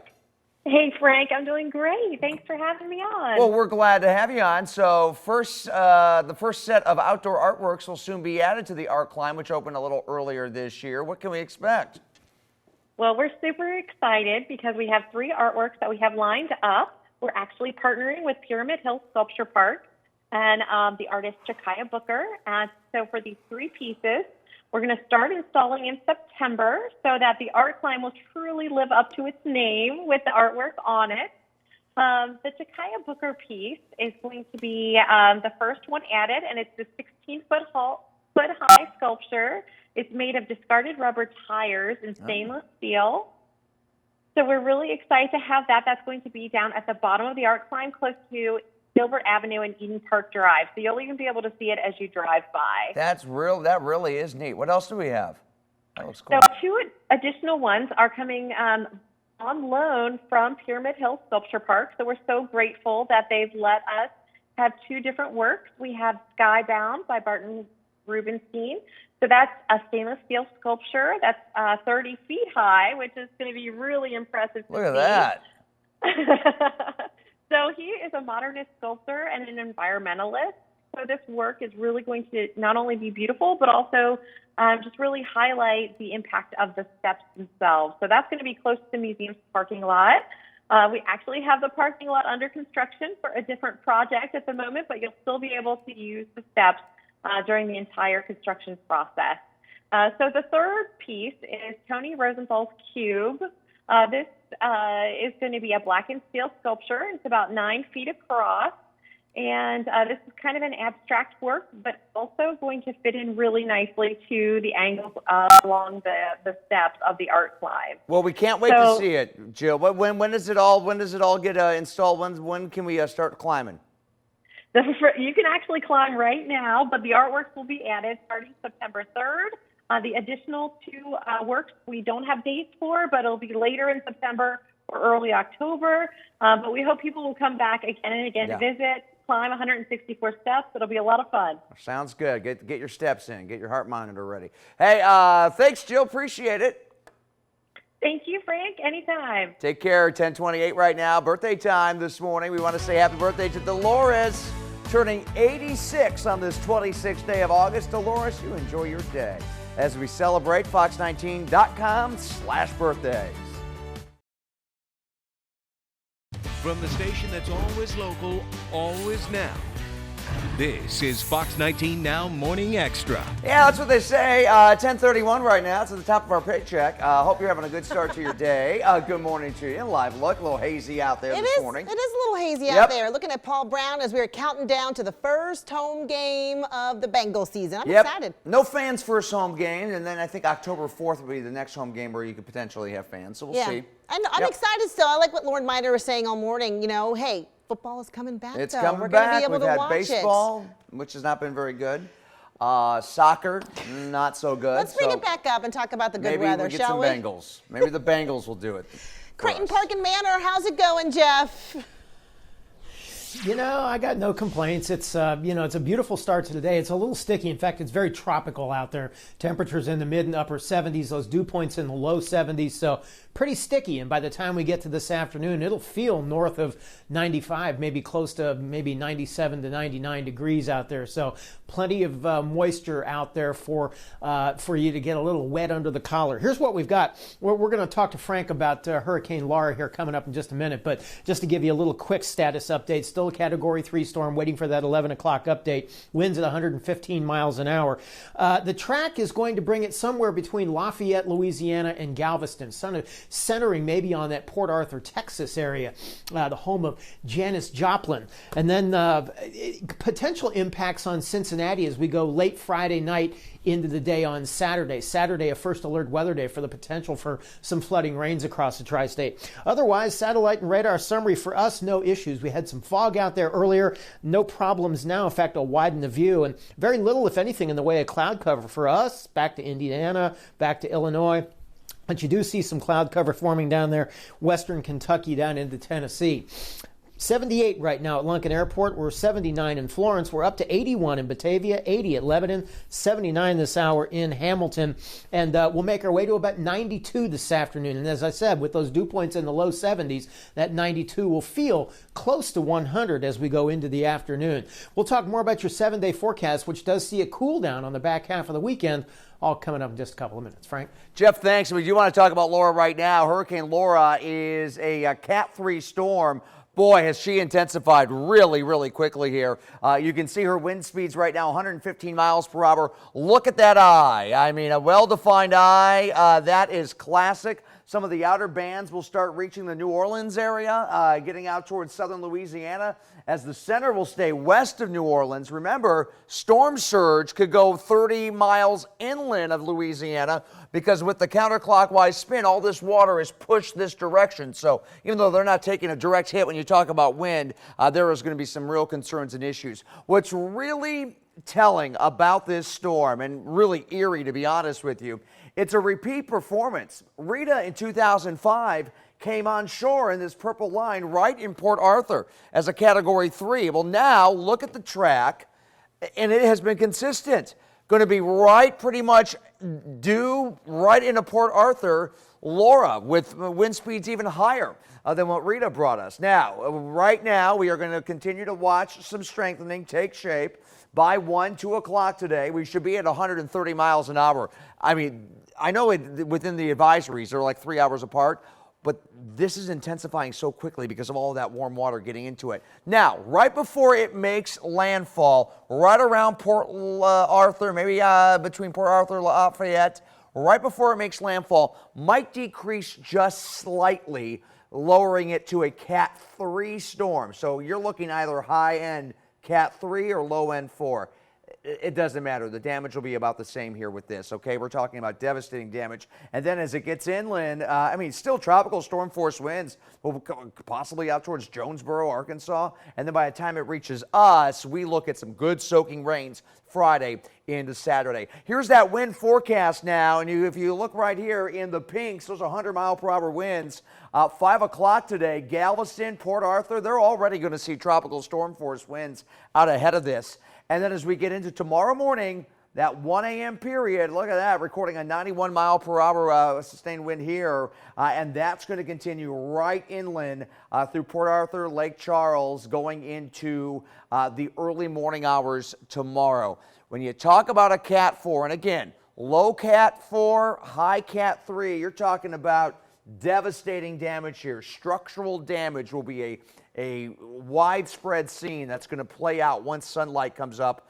Hey, Frank, I'm doing great. Thanks for having me on. Well, we're glad to have you on. So the first set of outdoor artworks will soon be added to the art climb, which opened a little earlier this year. What can we expect? Well, we're super excited because we have 3 artworks that we have lined up. We're actually partnering with Pyramid Hill Sculpture Park and the artist Jakaya Booker. And so for these 3 pieces, we're going to start installing in September so that the art climb will truly live up to its name with the artwork on it. The Jakaya Booker piece is going to be the first one added, and it's the 16-foot high sculpture. It's made of discarded rubber tires and stainless steel. So we're really excited to have that. That's going to be down at the bottom of the art climb, close to Gilbert Avenue and Eden Park Drive. So you'll even be able to see it as you drive by. That really is neat. What else do we have? That looks cool. So 2 additional ones are coming on loan from Pyramid Hill Sculpture Park. So we're so grateful that they've let us have 2 different works. We have Skybound by Barton Rubenstein. So that's a stainless steel sculpture that's 30 feet high, which is going to be really impressive to see. Look at that. So he is a modernist sculptor and an environmentalist. So this work is really going to not only be beautiful, but also just really highlight the impact of the steps themselves. So that's going to be close to the museum's parking lot. We actually have the parking lot under construction for a different project at the moment, but you'll still be able to use the steps during the entire construction process. So the third piece is Tony Rosenthal's Cube. This is going to be a blackened steel sculpture. It's about 9 feet across. And this is kind of an abstract work, but also going to fit in really nicely to the angles along the steps of the art climb. Well, we can't wait to see it, Jill. When does it all get installed? When can we start climbing? You can actually climb right now, but the artworks will be added starting September 3rd. The additional 2 works we don't have dates for, but it'll be later in September or early October. But we hope people will come back again and again to visit, climb 164 steps. It'll be a lot of fun. Sounds good. Get your steps in. Get your heart monitor ready. Hey, thanks, Jill. Appreciate it. Thank you, Frank. Anytime. Take care. 10:28 right now. Birthday time this morning. We want to say happy birthday to Dolores, turning 86 on this 26th day of August. Dolores, you enjoy your day as we celebrate fox19.com/birthdays. From the station that's always local, always now. This is Fox 19 Now Morning Extra. Yeah, that's what they say. 10:31 right now. It's at the top of our paycheck. Hope you're having a good start to your day. Good morning to you. Live look, a little hazy out there this morning. It is a little hazy out there. Looking at Paul Brown as we are counting down to the first home game of the Bengals season. I'm excited. No fans first home game, and then I think October 4th will be the next home game where you could potentially have fans. So we'll see. I'm excited still. I like what Lauren Miner was saying all morning. You know, hey, football is coming back. It's though. coming We're back. Gonna be able We've to had watch baseball, which has not been very good. Soccer, not so good. Let's bring it back up and talk about the good weather, shall we? Maybe we get some Bengals. Maybe the Bengals will do it. Creighton Park and Manor, how's it going, Jeff? You know, I got no complaints. It's it's a beautiful start to the day. It's a little sticky. In fact, it's very tropical out there. Temperatures in the mid and upper 70s, those dew points in the low 70s. So pretty sticky. And by the time we get to this afternoon, it'll feel north of 95, maybe close to maybe 97 to 99 degrees out there. So plenty of moisture out there for you to get a little wet under the collar. Here's what we've got. We're going to talk to Frank about Hurricane Laura here coming up in just a minute. But just to give you a little quick status update, still a Category 3 storm, waiting for that 11 o'clock update. Winds at 115 miles an hour. The track is going to bring it somewhere between Lafayette, Louisiana, and Galveston, centering maybe on that Port Arthur, Texas area, the home of Janis Joplin. And then potential impacts on Cincinnati as we go late Friday night into the day on Saturday. Saturday, a first alert weather day for the potential for some flooding rains across the tri-state. Otherwise, satellite and radar summary for us, no issues. We had some fog out there earlier, no problems now. In fact, I'll widen the view, and very little, if anything, in the way of cloud cover for us. Back to Indiana, back to Illinois. But you do see some cloud cover forming down there, western Kentucky down into Tennessee. 78 right now at Lunken Airport. We're 79 in Florence. We're up to 81 in Batavia, 80 at Lebanon, 79 this hour in Hamilton. And we'll make our way to about 92 this afternoon. And as I said, with those dew points in the low 70s, that 92 will feel close to 100 as we go into the afternoon. We'll talk more about your 7-day forecast, which does see a cool down on the back half of the weekend. All coming up in just a couple of minutes. Frank? Jeff, thanks. We do want to talk about Laura right now. Hurricane Laura is a Cat 3 storm. Boy, has she intensified really, really quickly here. You can see her wind speeds right now, 115 miles per hour. Look at that eye. I mean, a well-defined eye. That is classic Some of the outer bands will start reaching the New Orleans area, getting out towards southern Louisiana, as the center will stay west of New Orleans. Remember, storm surge could go 30 miles inland of Louisiana because with the counterclockwise spin, all this water is pushed this direction. So even though they're not taking a direct hit when you talk about wind, there is going to be some real concerns and issues. What's really telling about this storm, and really eerie to be honest with you, it's a repeat performance. Rita in 2005 came on shore in this purple line right in Port Arthur as a Category 3. Well, now look at the track, and it has been consistent. Going to be right pretty much due right into Port Arthur, Laura, with wind speeds even higher than what Rita brought us. Now, right now, we are going to continue to watch some strengthening take shape. By 2 o'clock today, we should be at 130 miles an hour. I mean, I know within the advisories, they're like 3 hours apart, but this is intensifying so quickly because of all of that warm water getting into it. Now, right before it makes landfall, right around Port Arthur, maybe between Port Arthur and Lafayette, right before it makes landfall, might decrease just slightly, lowering it to a Cat 3 storm. So you're looking either high-end Cat 3 or low-end 4. It doesn't matter. The damage will be about the same here with this, okay? We're talking about devastating damage. And then as it gets inland, still tropical storm force winds will possibly out towards Jonesboro, Arkansas. And then by the time it reaches us, we look at some good soaking rains Friday into Saturday. Here's that wind forecast now. And if you look right here in the pinks, those are 100-mile-per-hour winds. 5 o'clock today, Galveston, Port Arthur, they're already going to see tropical storm force winds out ahead of this. And then as we get into tomorrow morning, that 1 a.m. period, look at that, recording a 91-mile-per-hour sustained wind here. And that's going to continue right inland through Port Arthur, Lake Charles, going into the early morning hours tomorrow. When you talk about a Cat 4, and again, low Cat 4, high Cat 3, you're talking about devastating damage here. Structural damage will be a widespread scene that's going to play out once sunlight comes up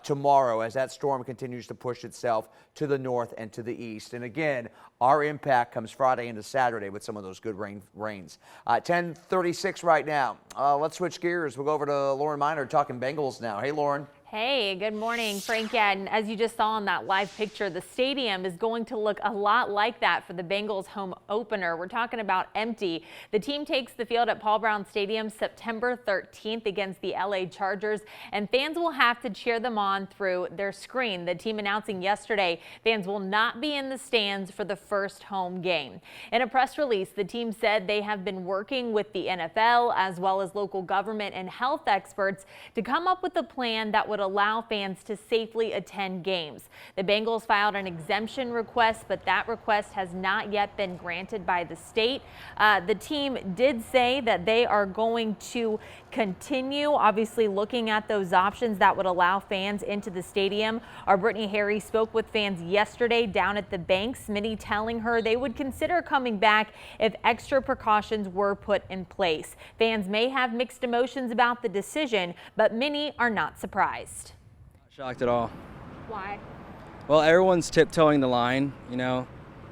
tomorrow as that storm continues to push itself to the north and to the east. And again, our impact comes Friday into Saturday with some of those good rains. 10:36 right now. Let's switch gears. We'll go over to Lauren Miner talking Bengals now. Hey, Lauren. Hey, good morning, Frank. Yeah, and as you just saw in that live picture, the stadium is going to look a lot like that for the Bengals home opener. We're talking about empty. The team takes the field at Paul Brown Stadium September 13th against the LA Chargers, and fans will have to cheer them on through their screen. The team announcing yesterday fans will not be in the stands for the first home game. In a press release, the team said they have been working with the NFL as well as local government and health experts to come up with a plan that would allow fans to safely attend games. The Bengals filed an exemption request, but that request has not yet been granted by the state. The team did say that they are going to continue, obviously, looking at those options that would allow fans into the stadium. Our Brittany Harry spoke with fans yesterday down at the Banks, many telling her they would consider coming back if extra precautions were put in place. Fans may have mixed emotions about the decision, but many are not surprised. Not shocked at all. Why? Well, everyone's tiptoeing the line,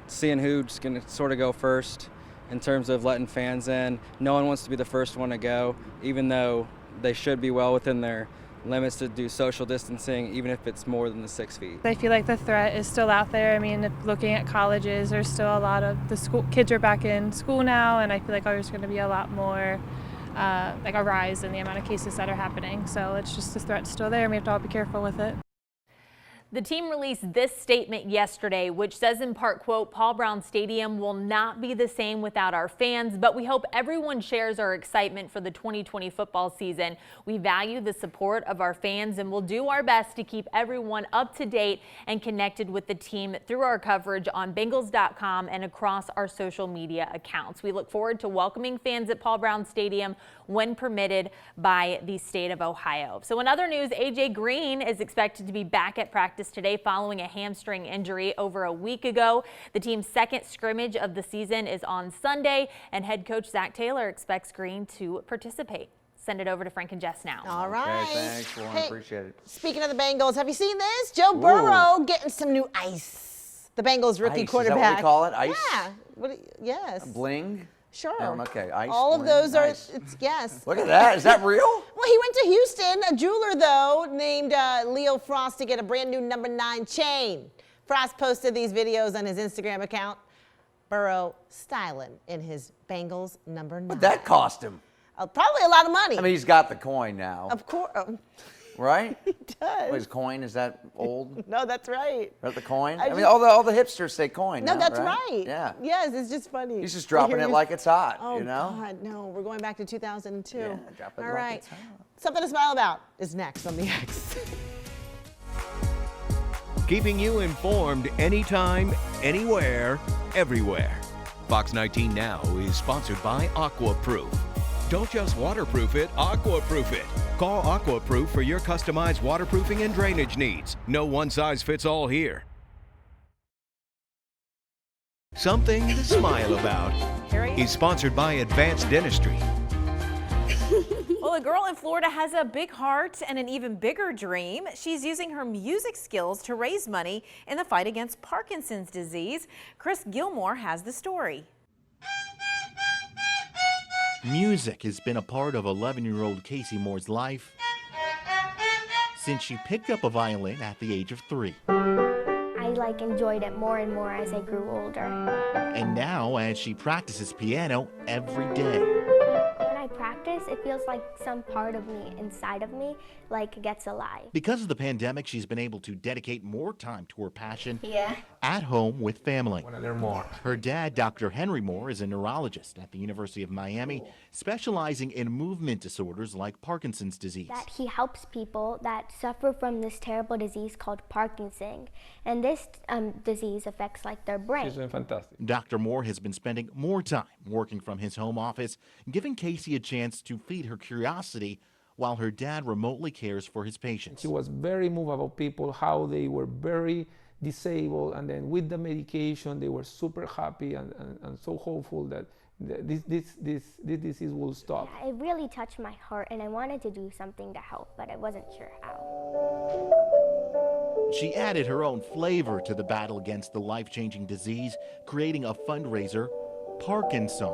seeing who's going to sort of go first in terms of letting fans in. No one wants to be the first one to go, even though they should be well within their limits to do social distancing, even if it's more than the 6 feet. I feel like the threat is still out there. I mean, looking at colleges, there's still a lot of the kids are back in school now, and I feel like there's going to be a lot more like a rise in the amount of cases that are happening. So it's just the threat's still there, and we have to all be careful with it. The team released this statement yesterday, which says in part, quote, Paul Brown Stadium will not be the same without our fans, but we hope everyone shares our excitement for the 2020 football season. We value the support of our fans and will do our best to keep everyone up to date and connected with the team through our coverage on Bengals.com and across our social media accounts. We look forward to welcoming fans at Paul Brown Stadium when permitted by the state of Ohio. So in other news, AJ Green is expected to be back at practice today following a hamstring injury over a week ago. The team's second scrimmage of the season is on Sunday, and head coach Zach Taylor expects Green to participate. Send it over to Frank and Jess now. All right. Okay, thanks, Lauren. Appreciate it. Speaking of the Bengals, have you seen this? Joe Burrow getting some new ice. The Bengals rookie Ice, quarterback. Is that what we call it? Ice? Yeah. Yes. Bling? Sure. Okay. Ice. All of bling, those are, nice. yes. Look at that. Is that real? Well, he went to Houston. A jeweler, though, named Leo Frost to get a brand new number 9 chain. Frost posted these videos on his Instagram account. Burrow styling in his Bengals number 9. What'd that cost him? Probably a lot of money. I mean, he's got the coin now. Of course. Right? He does. What, his coin, is that old? No, that's right. Is that the coin? I I mean, just- all the hipsters say coin No, now, that's right. right. Yeah. Yes, it's just funny. He's just dropping it like it's hot, Oh, you know? God, no. We're going back to 2002. Yeah, drop it All like right. it's hot. Something to smile about is next on the X. Keeping you informed anytime, anywhere, everywhere. Fox 19 Now is sponsored by Aquaproof. Don't just waterproof it, aquaproof it. Call Aquaproof for your customized waterproofing and drainage needs. No one size fits all here. Something to smile about is sponsored by Advanced Dentistry. Well, a girl in Florida has a big heart and an even bigger dream. She's using her music skills to raise money in the fight against Parkinson's disease. Chris Gilmore has the story. Music has been a part of 11-year-old Casey Moore's life since she picked up a violin at the age of 3. I enjoyed it more and more as I grew older. And now, as she practices piano every day. When I practice, it feels like some part of me inside of me gets alive. Because of the pandemic, she's been able to dedicate more time to her passion Yeah. at home with family. Want to learn more. Her dad, Dr. Henry Moore, is a neurologist at the University of Miami, specializing in movement disorders like Parkinson's disease. That he helps people that suffer from this terrible disease called Parkinson's. And this disease affects their brain. She's doing fantastic. Dr. Moore has been spending more time working from his home office, giving Casey a chance to feed her curiosity while her dad remotely cares for his patients. She was very moved about people, how they were very disabled, and then with the medication, they were super happy and so hopeful that this disease will stop. Yeah, it really touched my heart, and I wanted to do something to help, but I wasn't sure how. She added her own flavor to the battle against the life-changing disease, creating a fundraiser, Parkinson.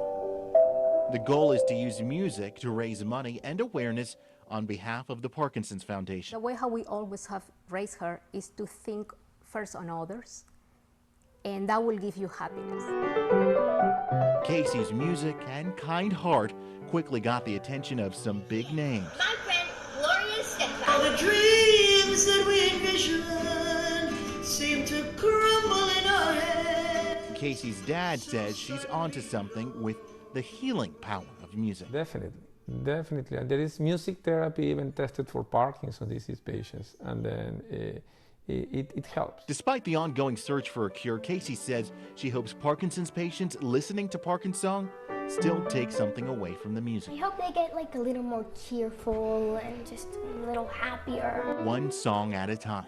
The goal is to use music to raise money and awareness on behalf of the Parkinson's Foundation. The way how we always have raised her is to think first on others, and that will give you happiness. Casey's music and kind heart quickly got the attention of some big names. My friend Gloria Stefan. All the dreams that we envisioned seem to crumble in our head. Casey's dad says she's onto something with the healing power of music. Definitely. And there is music therapy even tested for Parkinson's disease patients, and then it helps. Despite the ongoing search for a cure, Casey says she hopes Parkinson's patients listening to Parkinson still take something away from the music. I hope they get a little more cheerful and just a little happier. One song at a time.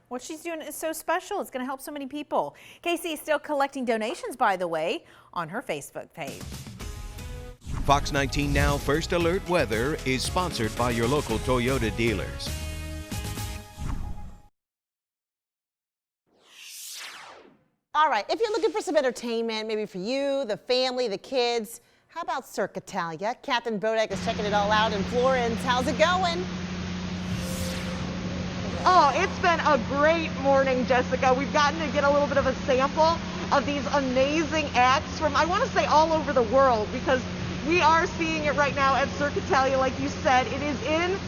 What she's doing is so special. It's going to help so many people. Casey is still collecting donations, by the way, on her Facebook page. Fox 19 Now First Alert Weather is sponsored by your local Toyota dealers. All right, if you're looking for some entertainment, maybe for you, the family, the kids, how about Cirque Italia? Captain Bodek is checking it all out in Florence. How's it going? Oh, it's been a great morning, Jessica. We've gotten to get a little bit of a sample of these amazing acts from, I want to say, all over the world, because we are seeing it right now at Cirque Italia. Like you said, it is in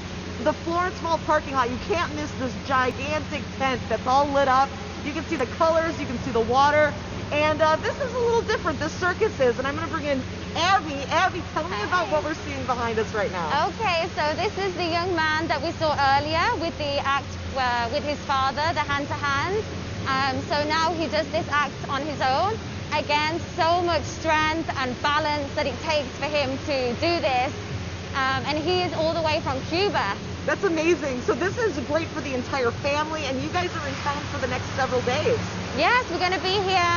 the Florence Mall parking lot. You can't miss this gigantic tent that's all lit up. You can see the colors, you can see the water, and this is a little different, this circus is, and I'm going to bring in Abby. Abby, tell me about what we're seeing behind us right now. Okay, so this is the young man that we saw earlier with the act with his father, the hand-to-hand. So now he does this act on his own. Again, so much strength and balance that it takes for him to do this. And he is all the way from Cuba. That's amazing. So this is great for the entire family, and you guys are in town for the next several days. Yes, we're going to be here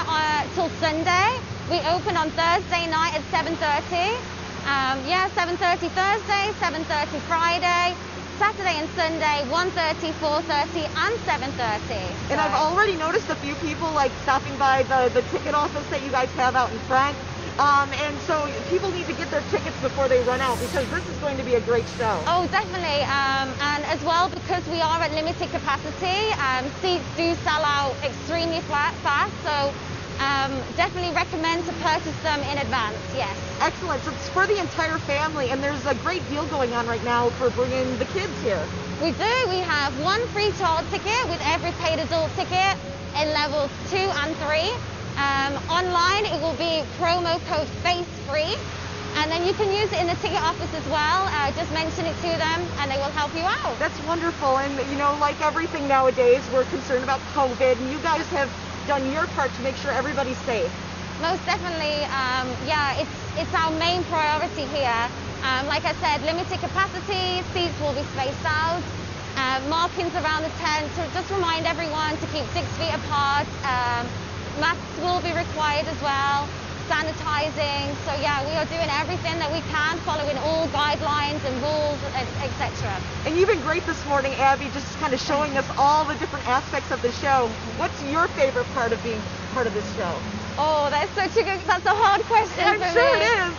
till Sunday. We open on Thursday night at 7:30. 7:30 Thursday, 7:30 Friday. Saturday and Sunday, 1:30, 4:30, and 7:30. And I've already noticed a few people like stopping by the ticket office that you guys have out in front. And so people need to get their tickets before they run out because this is going to be a great show. Oh, definitely. And as well, because we are at limited capacity, seats do sell out extremely fast. So definitely recommend to purchase them in advance, yes. Excellent. So it's for the entire family, and there's a great deal going on right now for bringing the kids here. We do. We have one free child ticket with every paid adult ticket in levels 2 and 3. Online, it will be promo code FACE-FREE, and then you can use it in the ticket office as well. Just mention it to them, and they will help you out. That's wonderful. And, you know, like everything nowadays, we're concerned about COVID, and you guys have done your part to make sure everybody's safe. Most definitely. Yeah, it's our main priority here. Like I said, limited capacity, seats will be spaced out. Markings around the tent to just remind everyone to keep 6 feet apart. Masks will be required as well, sanitizing. So yeah, we are doing everything that we can, following all guidelines and rules, etc. And you've been great this morning, Abby, just kind of showing us all the different aspects of the show. What's your favorite part of being part of this show? Oh, that's a hard question. I'm for sure me. it is.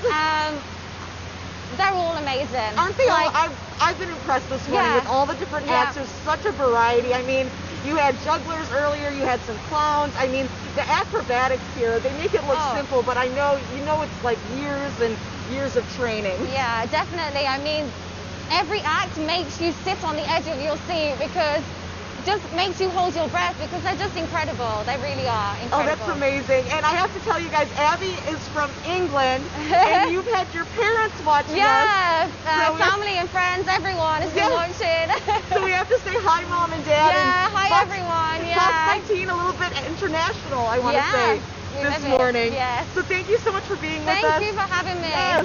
They're all amazing. Aren't they all? I've been impressed this morning with all the different acts. There's such a variety. I mean, you had jugglers earlier, you had some clowns. I mean, the acrobatics here, they make it look simple, but I know, it's like years and years of training. Yeah, definitely. I mean, every act makes you sit on the edge of your seat because just makes you hold your breath because they're just incredible. They really are incredible. Oh, that's amazing. And I have to tell you guys, Abby is from England, and you've had your parents watching us. Yeah, family and friends, everyone has been watching. So we have to say hi, Mom and Dad. Yeah, and hi, everyone. Yeah. FOX19, a little bit international, I want to say, this morning. Yes. So thank you so much for being with us. Thank you for having me. Yes.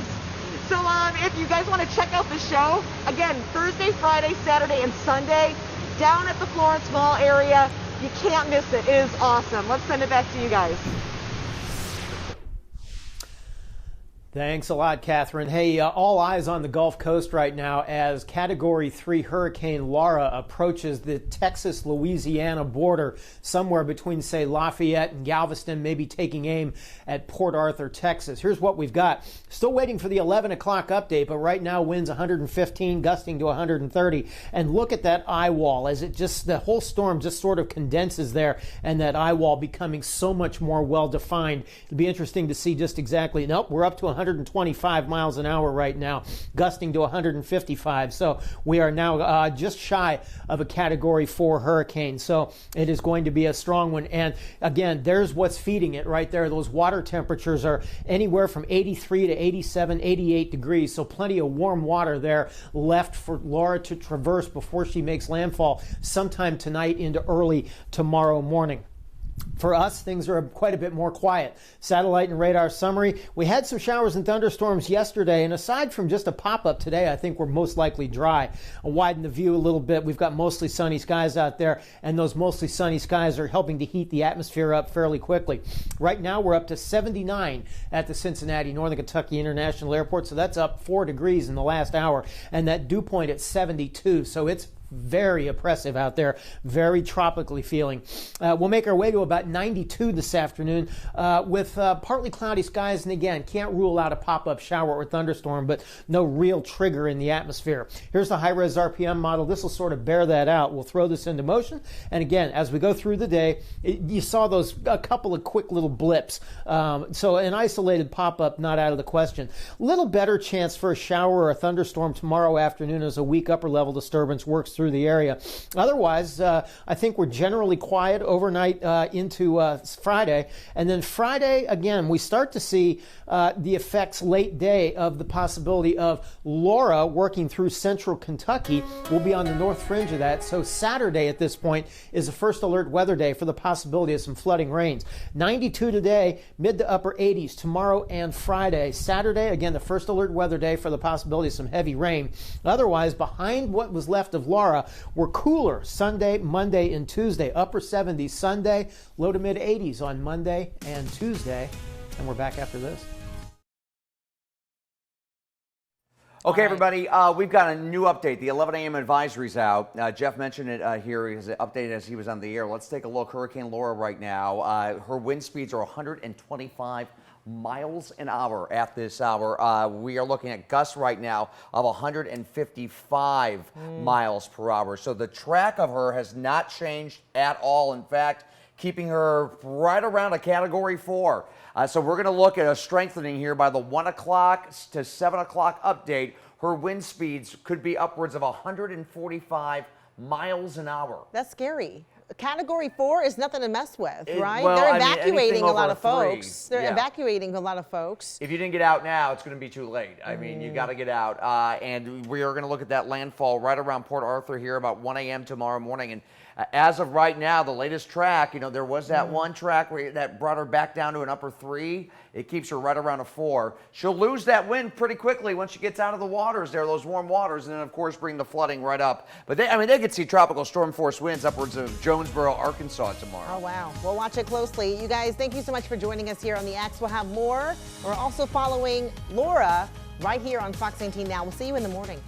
So if you guys want to check out the show, again, Thursday, Friday, Saturday, and Sunday, down at the Florence Mall area. You can't miss it. It is awesome. Let's send it back to you guys. Thanks a lot, Catherine. Hey, all eyes on the Gulf Coast right now as Category 3 Hurricane Laura approaches the Texas-Louisiana border, somewhere between, say, Lafayette and Galveston, maybe taking aim at Port Arthur, Texas. Here's what we've got. Still waiting for the 11 o'clock update, but right now winds 115, gusting to 130. And look at that eye wall as the whole storm just sort of condenses there, and that eye wall becoming so much more well-defined. It'll be interesting to see just exactly. Nope, we're up to 125 miles an hour right now, gusting to 155. So we are now just shy of a Category 4 hurricane. So it is going to be a strong one. And again, there's what's feeding it right there. Those water temperatures are anywhere from 83 to 87, 88 degrees. So plenty of warm water there left for Laura to traverse before she makes landfall sometime tonight into early tomorrow morning. For us, things are quite a bit more quiet. Satellite and radar summary. We had some showers and thunderstorms yesterday, and aside from just a pop-up today, I think we're most likely dry. I'll widen the view a little bit. We've got mostly sunny skies out there, and those mostly sunny skies are helping to heat the atmosphere up fairly quickly. Right now, we're up to 79 at the Cincinnati Northern Kentucky International Airport, so that's up 4 degrees in the last hour, and that dew point at 72, so it's very oppressive out there, very tropically feeling. We'll make our way to about 92 this afternoon with partly cloudy skies, and again, can't rule out a pop-up shower or thunderstorm, but no real trigger in the atmosphere. Here's the high-res RPM model. This will sort of bear that out. We'll throw this into motion, and again, as we go through the day, you saw a couple of quick little blips, so an isolated pop-up not out of the question. Little better chance for a shower or a thunderstorm tomorrow afternoon as a weak upper-level disturbance works through the area. Otherwise, I think we're generally quiet overnight into Friday. And then Friday, again, we start to see the effects late day of the possibility of Laura working through central Kentucky. We'll be on the north fringe of that. So Saturday at this point is a first alert weather day for the possibility of some flooding rains. 92 today, mid to upper 80s tomorrow and Friday. Saturday, again, the first alert weather day for the possibility of some heavy rain. Otherwise, behind what was left of Laura, we're cooler Sunday, Monday, and Tuesday. Upper 70s Sunday, low to mid 80s on Monday and Tuesday. And we're back after this. Okay, everybody, we've got a new update. The 11 a.m. advisory's out. Jeff mentioned it here. He has updated as he was on the air. Let's take a look. Hurricane Laura right now. Her wind speeds are 125 miles an hour at this hour. We are looking at gusts right now of 155 miles per hour. So the track of her has not changed at all. In fact, keeping her right around a Category 4. So we're going to look at a strengthening here by the 1 o'clock to 7 o'clock update. Her wind speeds could be upwards of 145 miles an hour. That's scary. Category 4 is nothing to mess with, right? Well, They're I mean, evacuating a lot of 3. folks. They're Yeah. evacuating a lot of folks. If you didn't get out now, it's going to be too late. I mean, you got to get out. And we are going to look at that landfall right around Port Arthur here about 1 a.m. tomorrow morning. And as of right now, the latest track, you know, there was that one track that brought her back down to an upper 3. It keeps her right around a 4. She'll lose that wind pretty quickly once she gets out of the waters there, those warm waters, and then, of course, bring the flooding right up. But they could see tropical storm force winds upwards of Jonesboro, Arkansas tomorrow. Oh, wow. We'll watch it closely. You guys, thank you so much for joining us here on the X. We'll have more. We're also following Laura right here on Fox 19 Now. We'll see you in the morning.